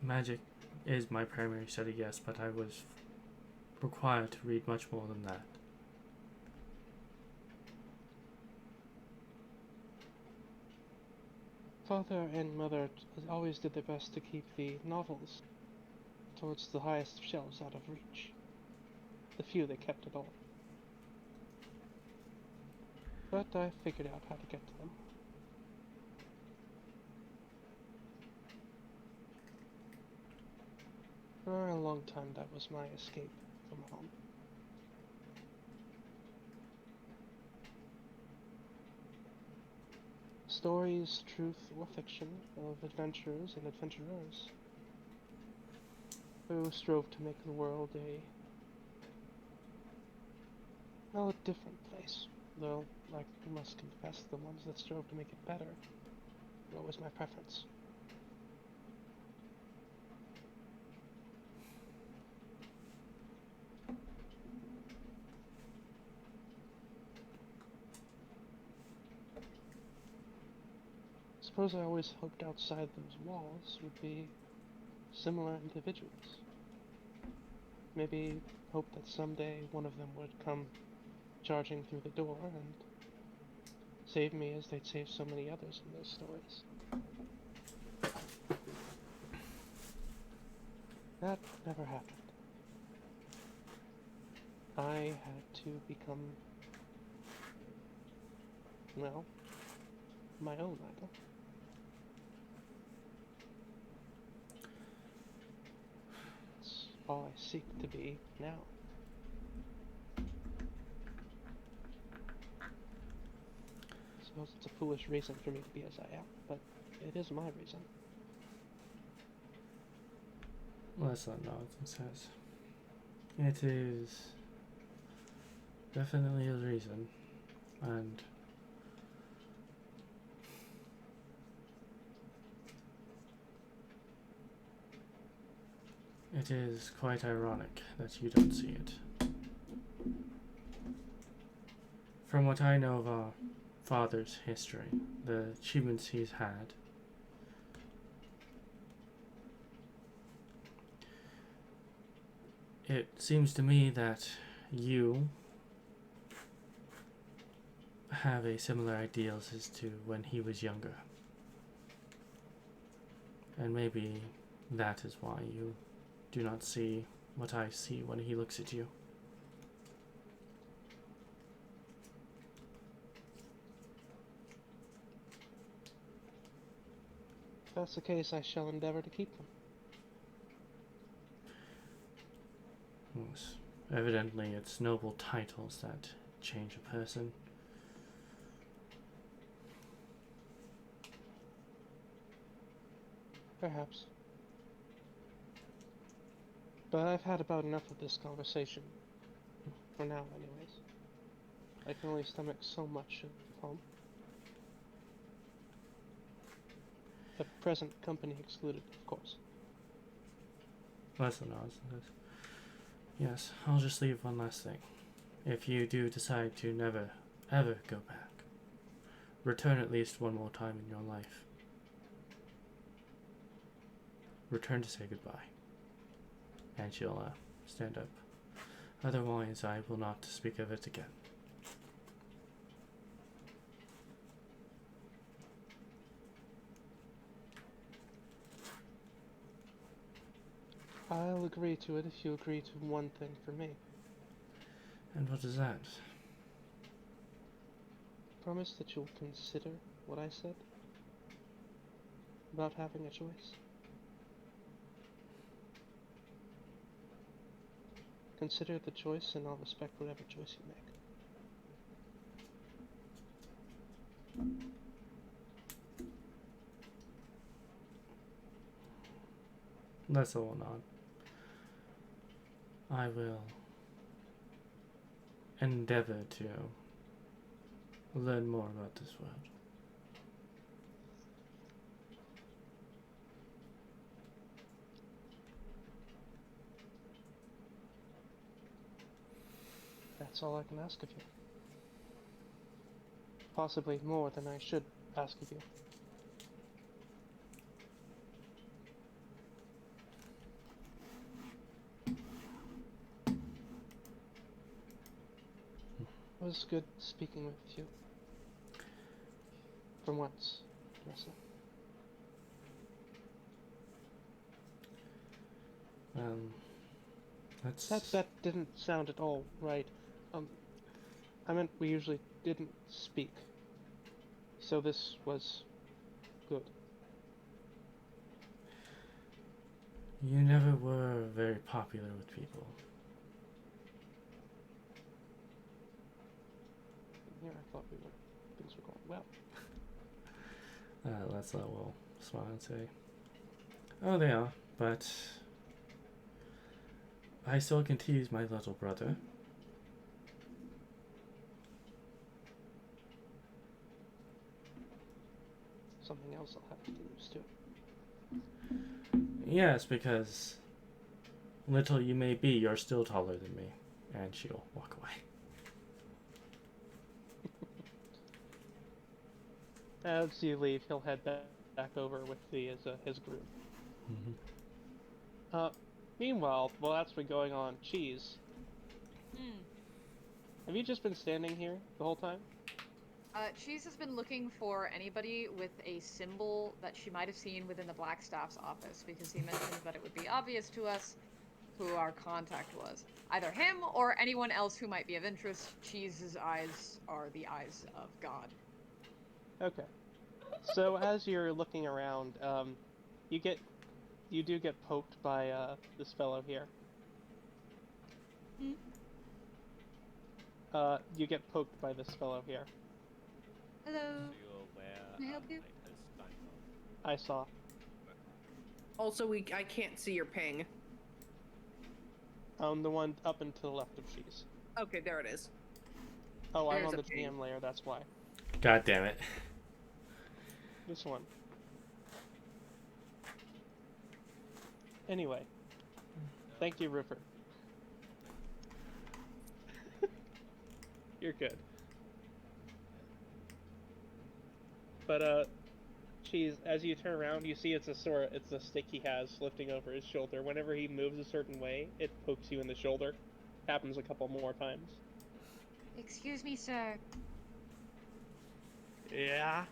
magic is my primary study, yes, but I was required to read much more than that. Father and Mother always did their best to keep the novels towards the highest shelves out of reach. The few they kept at all. But I figured out how to get to them. For a long time, that was my escape from home. Stories, truth, or fiction of adventurers and adventurers who strove to make the world a different place. Though, I must confess, the ones that strove to make it better were always my preference. Suppose I always hoped outside those walls would be similar individuals. Maybe hope that someday one of them would come charging through the door and save me as they'd saved so many others in those stories. That never happened. I had to become, well, my own idol. It's all I seek to be now. I suppose it's a foolish reason for me to be as I am, but it is my reason. Lessla nods and says, "It is definitely a reason, and it is quite ironic that you don't see it. From what I know of our father's history, the achievements he's had, it seems to me that you have a similar ideals as to when he was younger. And maybe that is why you do not see what I see when he looks at you." If that's the case, I shall endeavor to keep them. Yes. Evidently, it's noble titles that change a person. Perhaps. But I've had about enough of this conversation. For now, anyways. I can only stomach so much of home. The present company excluded, of course. Lessla nods and says, "Yes, I'll just leave one last thing. If you do decide to never, ever go back, return at least one more time in your life. Return to say goodbye." And she'll stand up. "Otherwise, I will not speak of it again." I'll agree to it if you agree to one thing for me. "And what is that?" Promise that you'll consider what I said about having a choice. Consider the choice, and I'll respect whatever choice you make. Let's all nod. I will endeavor to learn more about this world. That's all I can ask of you. Possibly more than I should ask of you. It was good speaking with you. For once, Lessla. That's That didn't sound at all right. I meant we usually didn't speak. So this was good. You never were very popular with people. Here I thought things were going well. Lessla will smile and say, "Oh, they are, but I still can tease my little brother." Something else I'll have to get used to. Yes, because little you may be, you're still taller than me. And she'll walk away. As you leave, he'll head back over with his group. Mm-hmm. Meanwhile, while that's been going on, Cheese, have you just been standing here the whole time? Cheese has been looking for anybody with a symbol that she might have seen within the Blackstaff's office, because he mentioned that it would be obvious to us who our contact was. Either him or anyone else who might be of interest. Cheese's eyes are the eyes of God. Okay. So as you're looking around, you do get poked by this fellow here. You get poked by this fellow here. Hello. So you're aware, Can I help you? like, as Steinfeld. I saw. Also, I can't see your ping. The one up and to the left of Cheese. Okay, there it is. Oh, I'm There's on a the ping. TM layer, that's why. God damn it. This one. Anyway. Thank you, River. You're good. But, Cheese, as you turn around, you see it's a stick he has lifting over his shoulder. Whenever he moves a certain way, it pokes you in the shoulder. Happens a couple more times. Excuse me, sir. Yeah?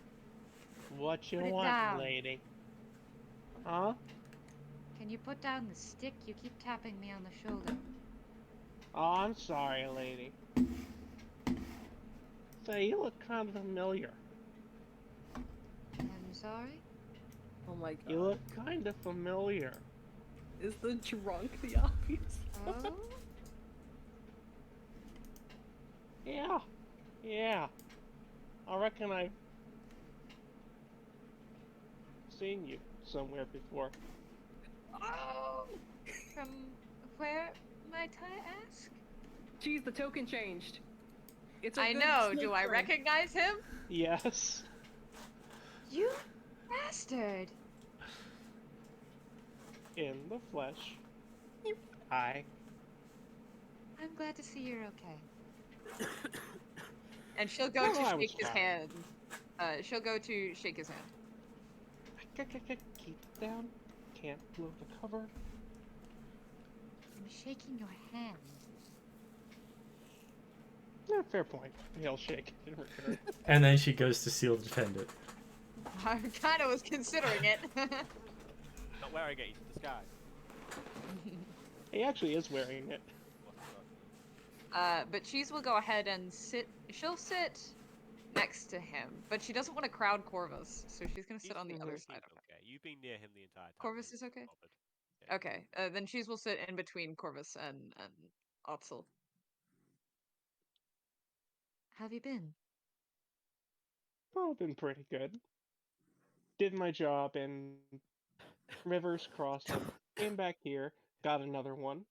What you Put it want, down. lady? Huh? Can you put down the stick? You keep tapping me on the shoulder. Oh, I'm sorry, lady. Say, you look kind of familiar. I'm sorry? Oh my god. You look kind of familiar. Is the drunk the obvious? Oh? Yeah. Yeah. I reckon I've seen you somewhere before. Oh! From where, might I ask? Geez, the token changed. It's a I good know, sneak do I link. recognize him? Yes. You bastard! In the flesh. Hi. I'm glad to see you're okay. And she'll go Oh, to I was shake his trying. hand. She'll go to shake his hand. Keep it down. Can't blow the cover. I'm shaking your hand. Yeah, fair point. He'll shake in return. And then she goes to seal defend it. I kind of was considering it. Not wearing it, he's in disguise. He actually is wearing it. What the fuck? But Cheese will go ahead and sit. She'll sit next to him, but she doesn't want to crowd Corvus, so she's gonna sit He's- on the other he's side of him. okay. You've been near him the entire time. Corvus he's is okay? bothered. Yeah. Okay, then Cheese will sit in between Corvus and Otzel. How have you been? Well, been pretty good. Did my job in Rivers Crossing. Came back here, got another one.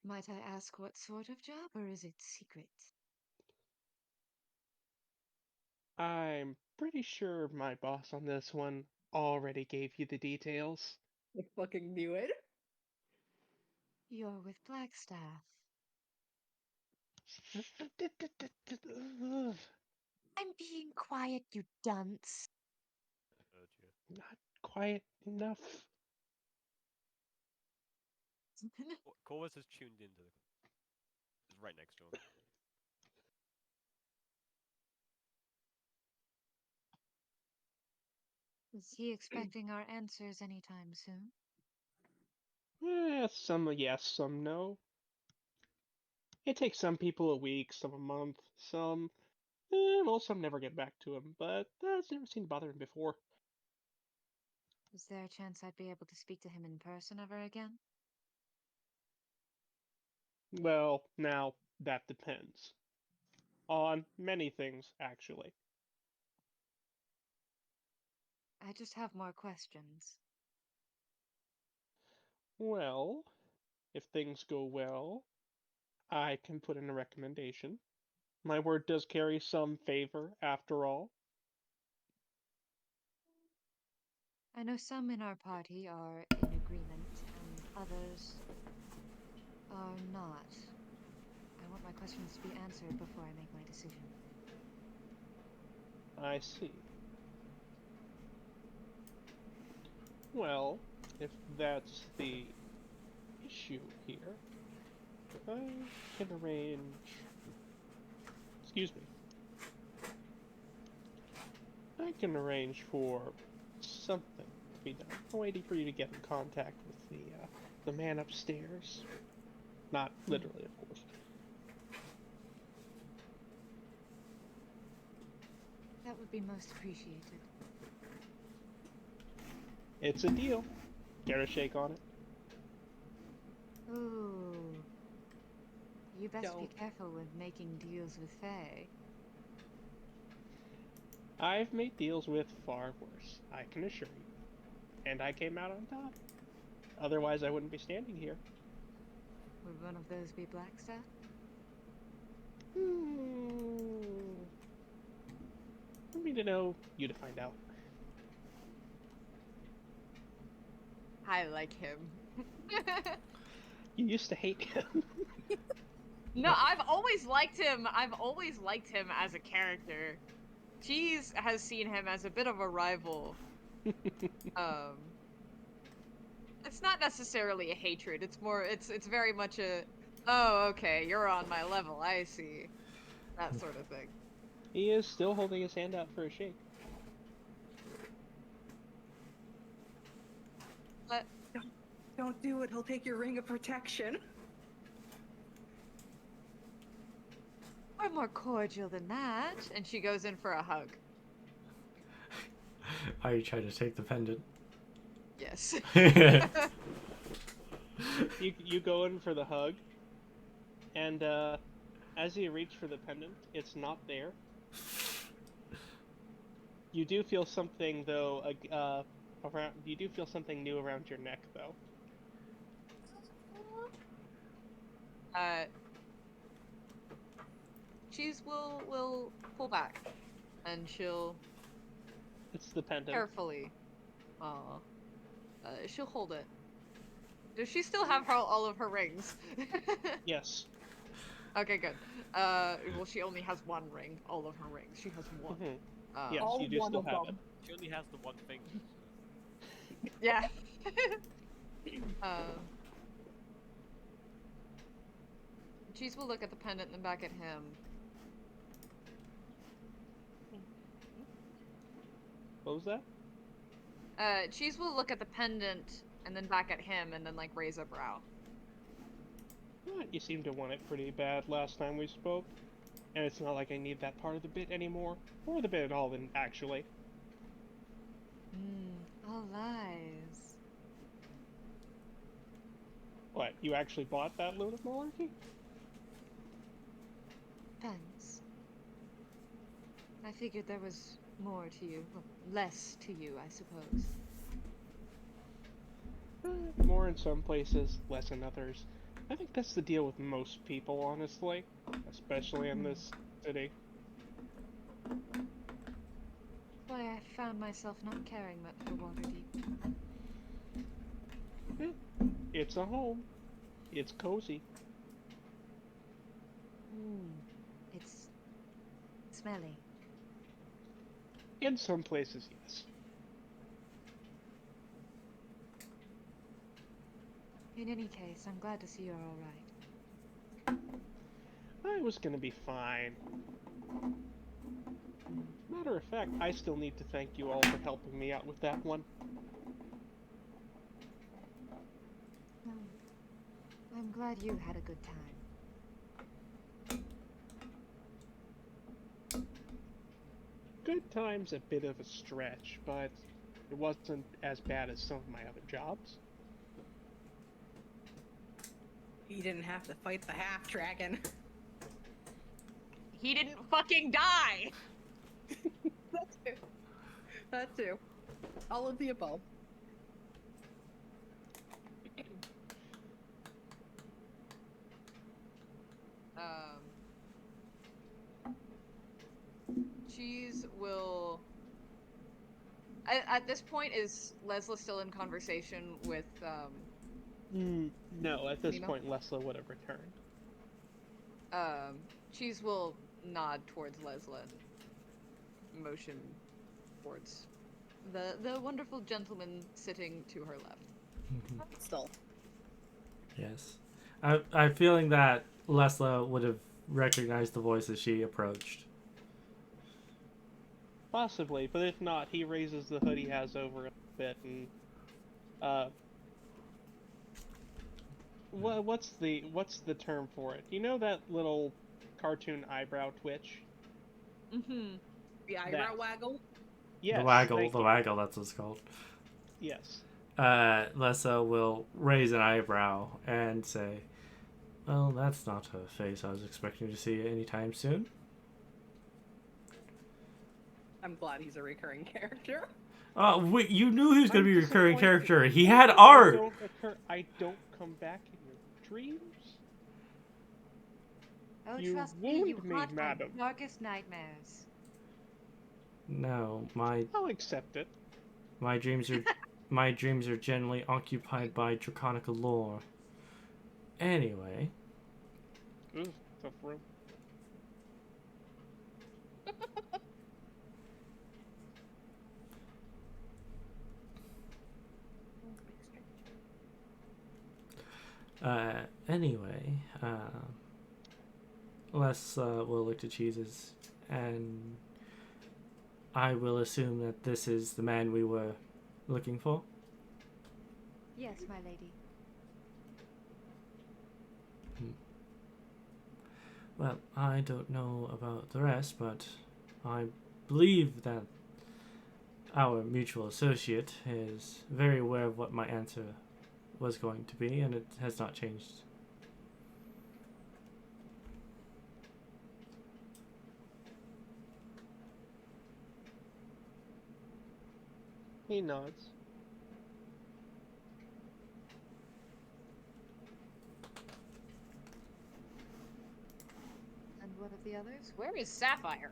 Might I ask what sort of job, or is it secret? I'm pretty sure my boss on this one already gave you the details. I fucking knew it. You're with Blackstaff. I'm being quiet, you dunce. Heard you. Not quiet enough. Corvus is tuned into the. Is right next to him. Is he expecting our answers anytime soon? Some yes, some no. It takes some people a week, some a month, some never get back to him, but that's never seemed to bother him before. Is there a chance I'd be able to speak to him in person ever again? Well, now, that depends. On many things, actually. I just have more questions. Well, if things go well, I can put in a recommendation. My word does carry some favor, after all. I know some in our party are in agreement, and others are not. I want my questions to be answered before I make my decision. I see. Well, if that's the issue here, I can arrange. Excuse me. I can arrange for something to be done. I'm waiting for you to get in contact with the man upstairs. Not literally, of course. That would be most appreciated. It's a deal. Care to shake on it? Ooh. You best be Don't. careful with making deals with Faye. I've made deals with far worse, I can assure you. And I came out on top. Otherwise, I wouldn't be standing here. Would one of those be Blackstaff? For me to know, you to find out. I like him. You used to hate him. No, I've always liked him. I've always liked him as a character. Cheese has seen him as a bit of a rival. It's not necessarily a hatred. It's more. It's very much a. Oh, okay, you're on my level. I see. That sort of thing. He is still holding his hand out for a shake. But Don't do it. He'll take your ring of protection. we're more cordial than that. And she goes in for a hug. Are you trying to take the pendant? Yes. You go in for the hug, and as you reach for the pendant, it's not there. You do feel something though. Around. You do feel something new around your neck though. Cheese will pull back, and she'll It's the pendant. carefully. She'll hold it. Does she still have all of her rings? Yes. Okay, good. Well, she only has one ring. All of her rings. She has one. Mm-hmm. Yes, all you do one still of have them. She only has the one finger. So. Yeah. Cheese will look at the pendant and then back at him. What was that? Cheese will look at the pendant and then back at him and then like raise a brow. You seemed to want it pretty bad last time we spoke, and it's not like I need that part of the bit anymore, or the bit at all, actually. All lies. What? You actually bought that load of malarkey? Depends. I figured there was more to you. Well, less to you, I suppose. More in some places, less in others. I think that's the deal with most people, honestly. Especially in this city. Why I found myself not caring much for Waterdeep. It's a home. It's cozy. It's smelly. In some places, yes. In any case, I'm glad to see you're alright. I was gonna be fine. Matter of fact, I still need to thank you all for helping me out with that one. Well, I'm glad you had a good time. Good time's a bit of a stretch, but it wasn't as bad as some of my other jobs. He didn't have to fight the half dragon. He didn't fucking die! That too. That too. All of the above. Cheese will... At this point, is Lessla still in conversation with, No, at this Nemo? point, Lessla would have returned. Cheese will nod towards Lessla. Motion towards the wonderful gentleman sitting to her left. Still. Yes. I'm feeling that Lessla would have recognized the voice as she approached. Possibly, but if not, he raises the hood he has over a bit and, what's the term for it? You know that little cartoon eyebrow twitch? Mm-hmm. The eyebrow waggle? Yes. The waggle, thank the you. waggle, that's what it's called. Yes. Lessa will raise an eyebrow and say, well, that's not a face I was expecting to see anytime soon. I'm glad he's a recurring character. Wait, you knew he was going to be a recurring disappointed. character. He had art! I don't come back in your dreams? Oh, You trust me, you wound me, haunt my madam. darkest nightmares. No, I'll accept it. my dreams are generally occupied by draconic lore. Anyway, Ooh, tough room. anyway, Les will look to Cheeses, and I will assume that this is the man we were looking for. Yes, my lady. Well, I don't know about the rest, but I believe that our mutual associate is very aware of what my answer was going to be, and it has not changed. He nods. And what of the others? Where is Sapphire?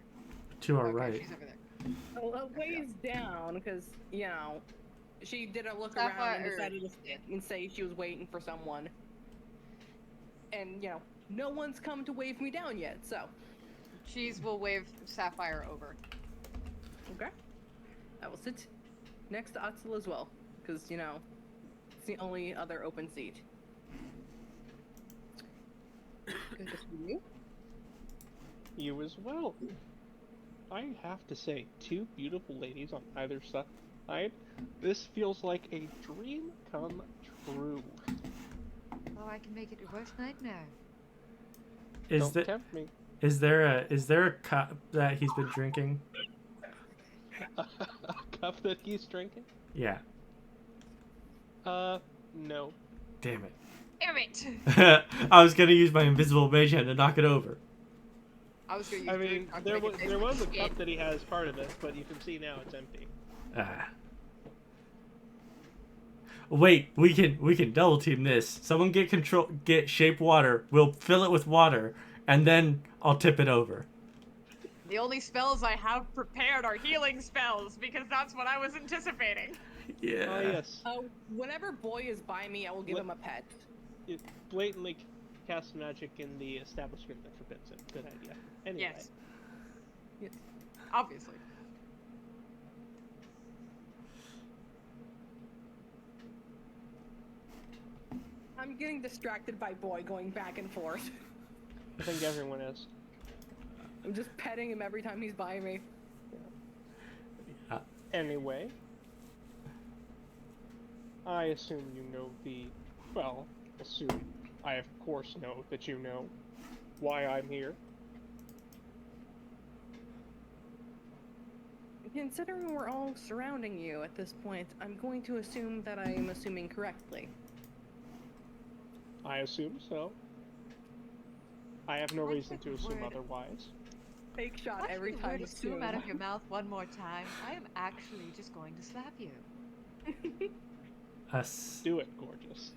To our Okay, right. she's over there. A ways down, because, you know, she did a look Sapphire- around and decided to sit and say she was waiting for someone. And, you know, no one's come to wave me down yet, so. Cheese will wave Sapphire over. Okay. I will sit next to Atzel as well, because, you know, it's the only other open seat. Good to see you. You as well. I have to say, two beautiful ladies on either side. This feels like a dream come true. Oh, I can make it your worst nightmare. Is Don't tempt me. Is there a cup that he's been drinking? A cup that he's drinking? Yeah. No. Damn it. Damn it! I was gonna use my invisible mage hand to knock it over. I was gonna use I mean, Druid there to make was it there was a taste cup like that he has part of it, but you can see now it's empty. Wait, we can double team this. Someone get shape water. We'll fill it with water, and then I'll tip it over. The only spells I have prepared are healing spells, because that's what I was anticipating. Yeah. Oh, yes. Whenever Boy is by me, I will give him a pet. It blatantly cast magic in the establishment that forbids it. Good idea. Anyway. Yes. Obviously. I'm getting distracted by Boy going back and forth. I think everyone is. I'm just petting him every time he's by me. Anyway. I assume you know I of course know that you know why I'm here. Considering we're all surrounding you at this point, I'm going to assume that I am assuming correctly. I assume so. I have no reason to assume otherwise. Fake shot Watch every the time. word assume out of your mouth one more time. I am actually just going to slap you. Us. Do it, gorgeous.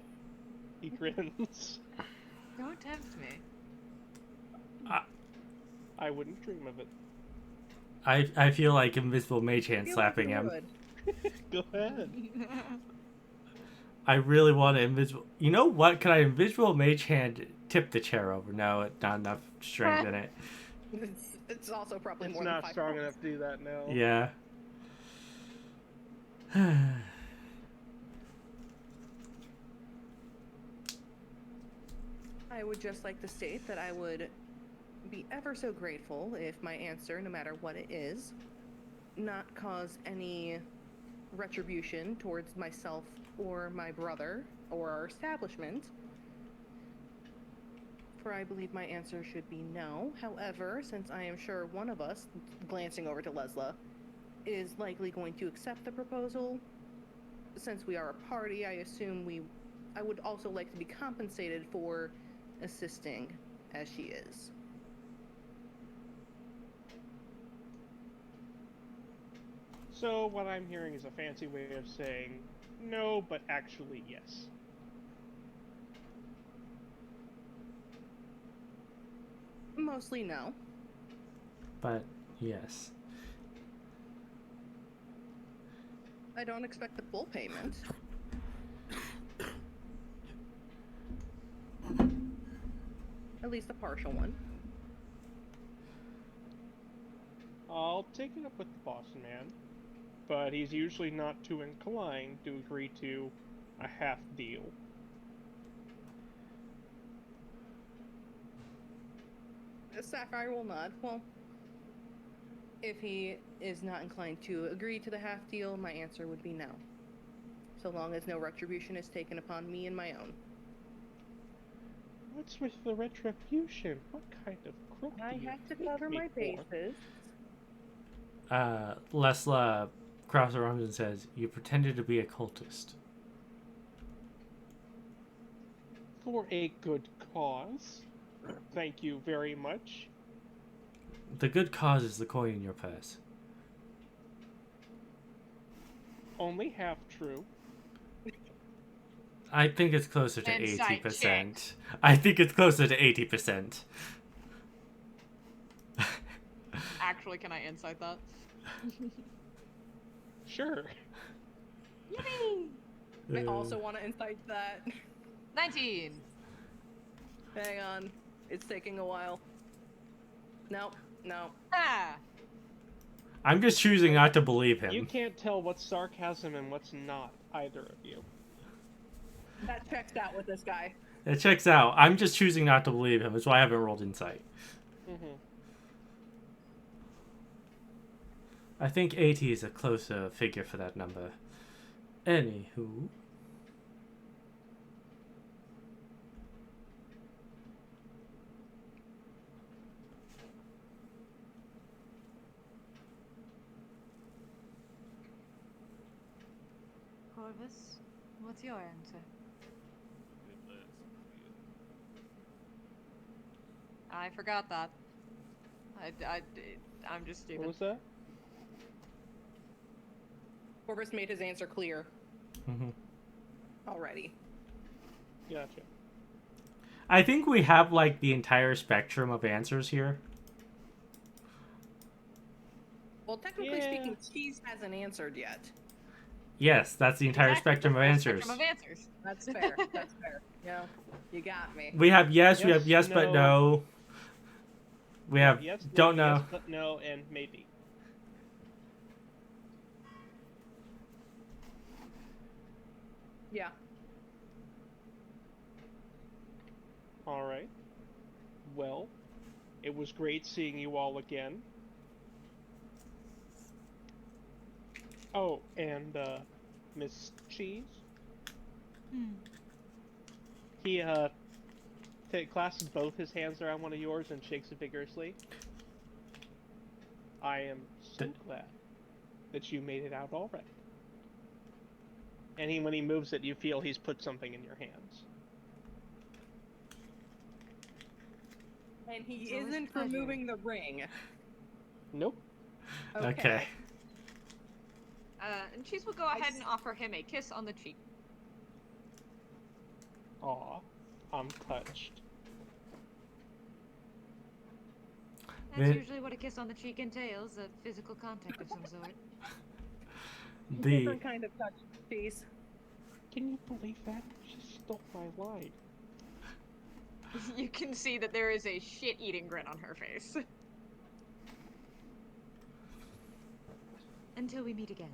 He grins. Don't tempt me. I wouldn't dream of it. I feel like Invisible Mage Hand slapping him. Go ahead. I really want to invisible. You know what? Could I Invisible Mage Hand tip the chair over? No, not enough strength in it. It's also probably It's more than not 5 strong points. enough to do that now. Yeah. I would just like to state that I would be ever so grateful if my answer, no matter what it is, not cause any retribution towards myself or my brother or our establishment. For I believe my answer should be no. However, since I am sure one of us, glancing over to Lessla, is likely going to accept the proposal, since we are a party, I assume I would also like to be compensated for assisting as she is. So what I'm hearing is a fancy way of saying no, but actually yes. Mostly no. But yes. I don't expect the full payment. At least a partial one. I'll take it up with the boss man, but he's usually not too inclined to agree to a half deal. Sapphire will nod. Well, if he is not inclined to agree to the half deal, my answer would be no. So long as no retribution is taken upon me and my own. What's with the retribution? What kind of crook I do you have to take cover me my for? bases. Lessla crosses her arms and says, "You pretended to be a cultist." For a good cause. Thank you very much. The good cause is the coin in your purse. Only half true. I think it's closer to Insight 80%. I think it's closer to 80%. Actually, can I insight that? Sure. I also want to insight that. 19! Hang on. It's taking a while. Nope. No. Ah! I'm just choosing not to believe him. You can't tell what's sarcasm and what's not, either of you. That checks out with this guy. It checks out. I'm just choosing not to believe him. That's why I haven't rolled insight. Mm-hmm. I think 80 is a closer figure for that number. Anywho. Corvus, what's your answer? I forgot that. I'm just stupid. What was that? Corvus made his answer clear. Mm-hmm. already. Gotcha. I think we have like the entire spectrum of answers here. Well, technically Yeah. speaking, Cheese hasn't answered yet. Yes, that's the entire Exactly, spectrum of that's the answers. spectrum of answers. That's fair. That's fair. Yeah, you got me. We have yes, we have yes, Yes, but no. no. We have Yes, don't no, know. yes, but no, and maybe. Yeah. All right. Well, it was great seeing you all again. Oh, and Miss Cheese. He clasps both his hands around one of yours and shakes it vigorously. I am so glad that you made it out all right. And when he moves it, you feel he's put something in your hands. And he It's always a isn't pleasure. removing the ring. Nope. Okay. And Cheese will go ahead and offer him a kiss on the cheek. Aw, I'm touched. That's The- usually what a kiss on the cheek entails, a physical contact of some sort. The Different kind of touch, Cheese. Can you believe that? She stole my line. You can see that there is a shit-eating grin on her face. Until we meet again.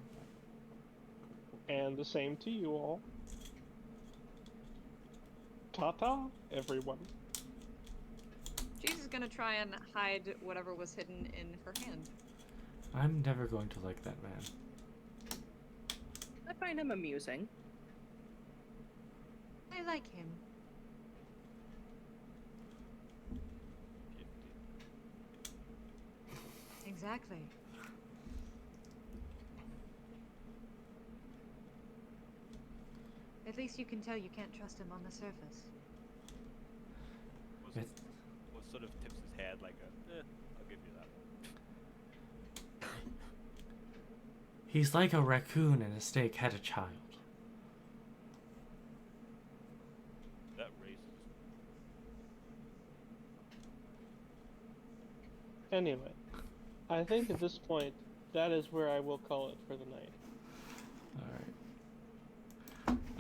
And the same to you all. Ta-ta, everyone. Cheese is gonna try and hide whatever was hidden in her hand. I'm never going to like that man. I find him amusing. I like him. Exactly. At least you can tell you can't trust him on the surface. What sort of tips his head like a, I'll give you that. He's like a raccoon and a snake had a child. That racist. Anyway, I think at this point, that is where I will call it for the night.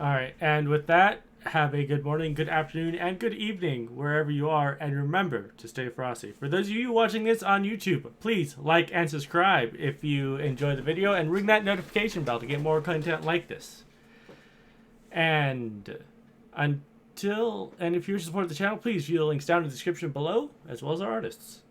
Alright, and with that, have a good morning, good afternoon, and good evening wherever you are, and remember to stay frosty. For those of you watching this on YouTube, please like and subscribe if you enjoy the video, and ring that notification bell to get more content like this. And if you wish to support the channel, please view the links down in the description below, as well as our artists.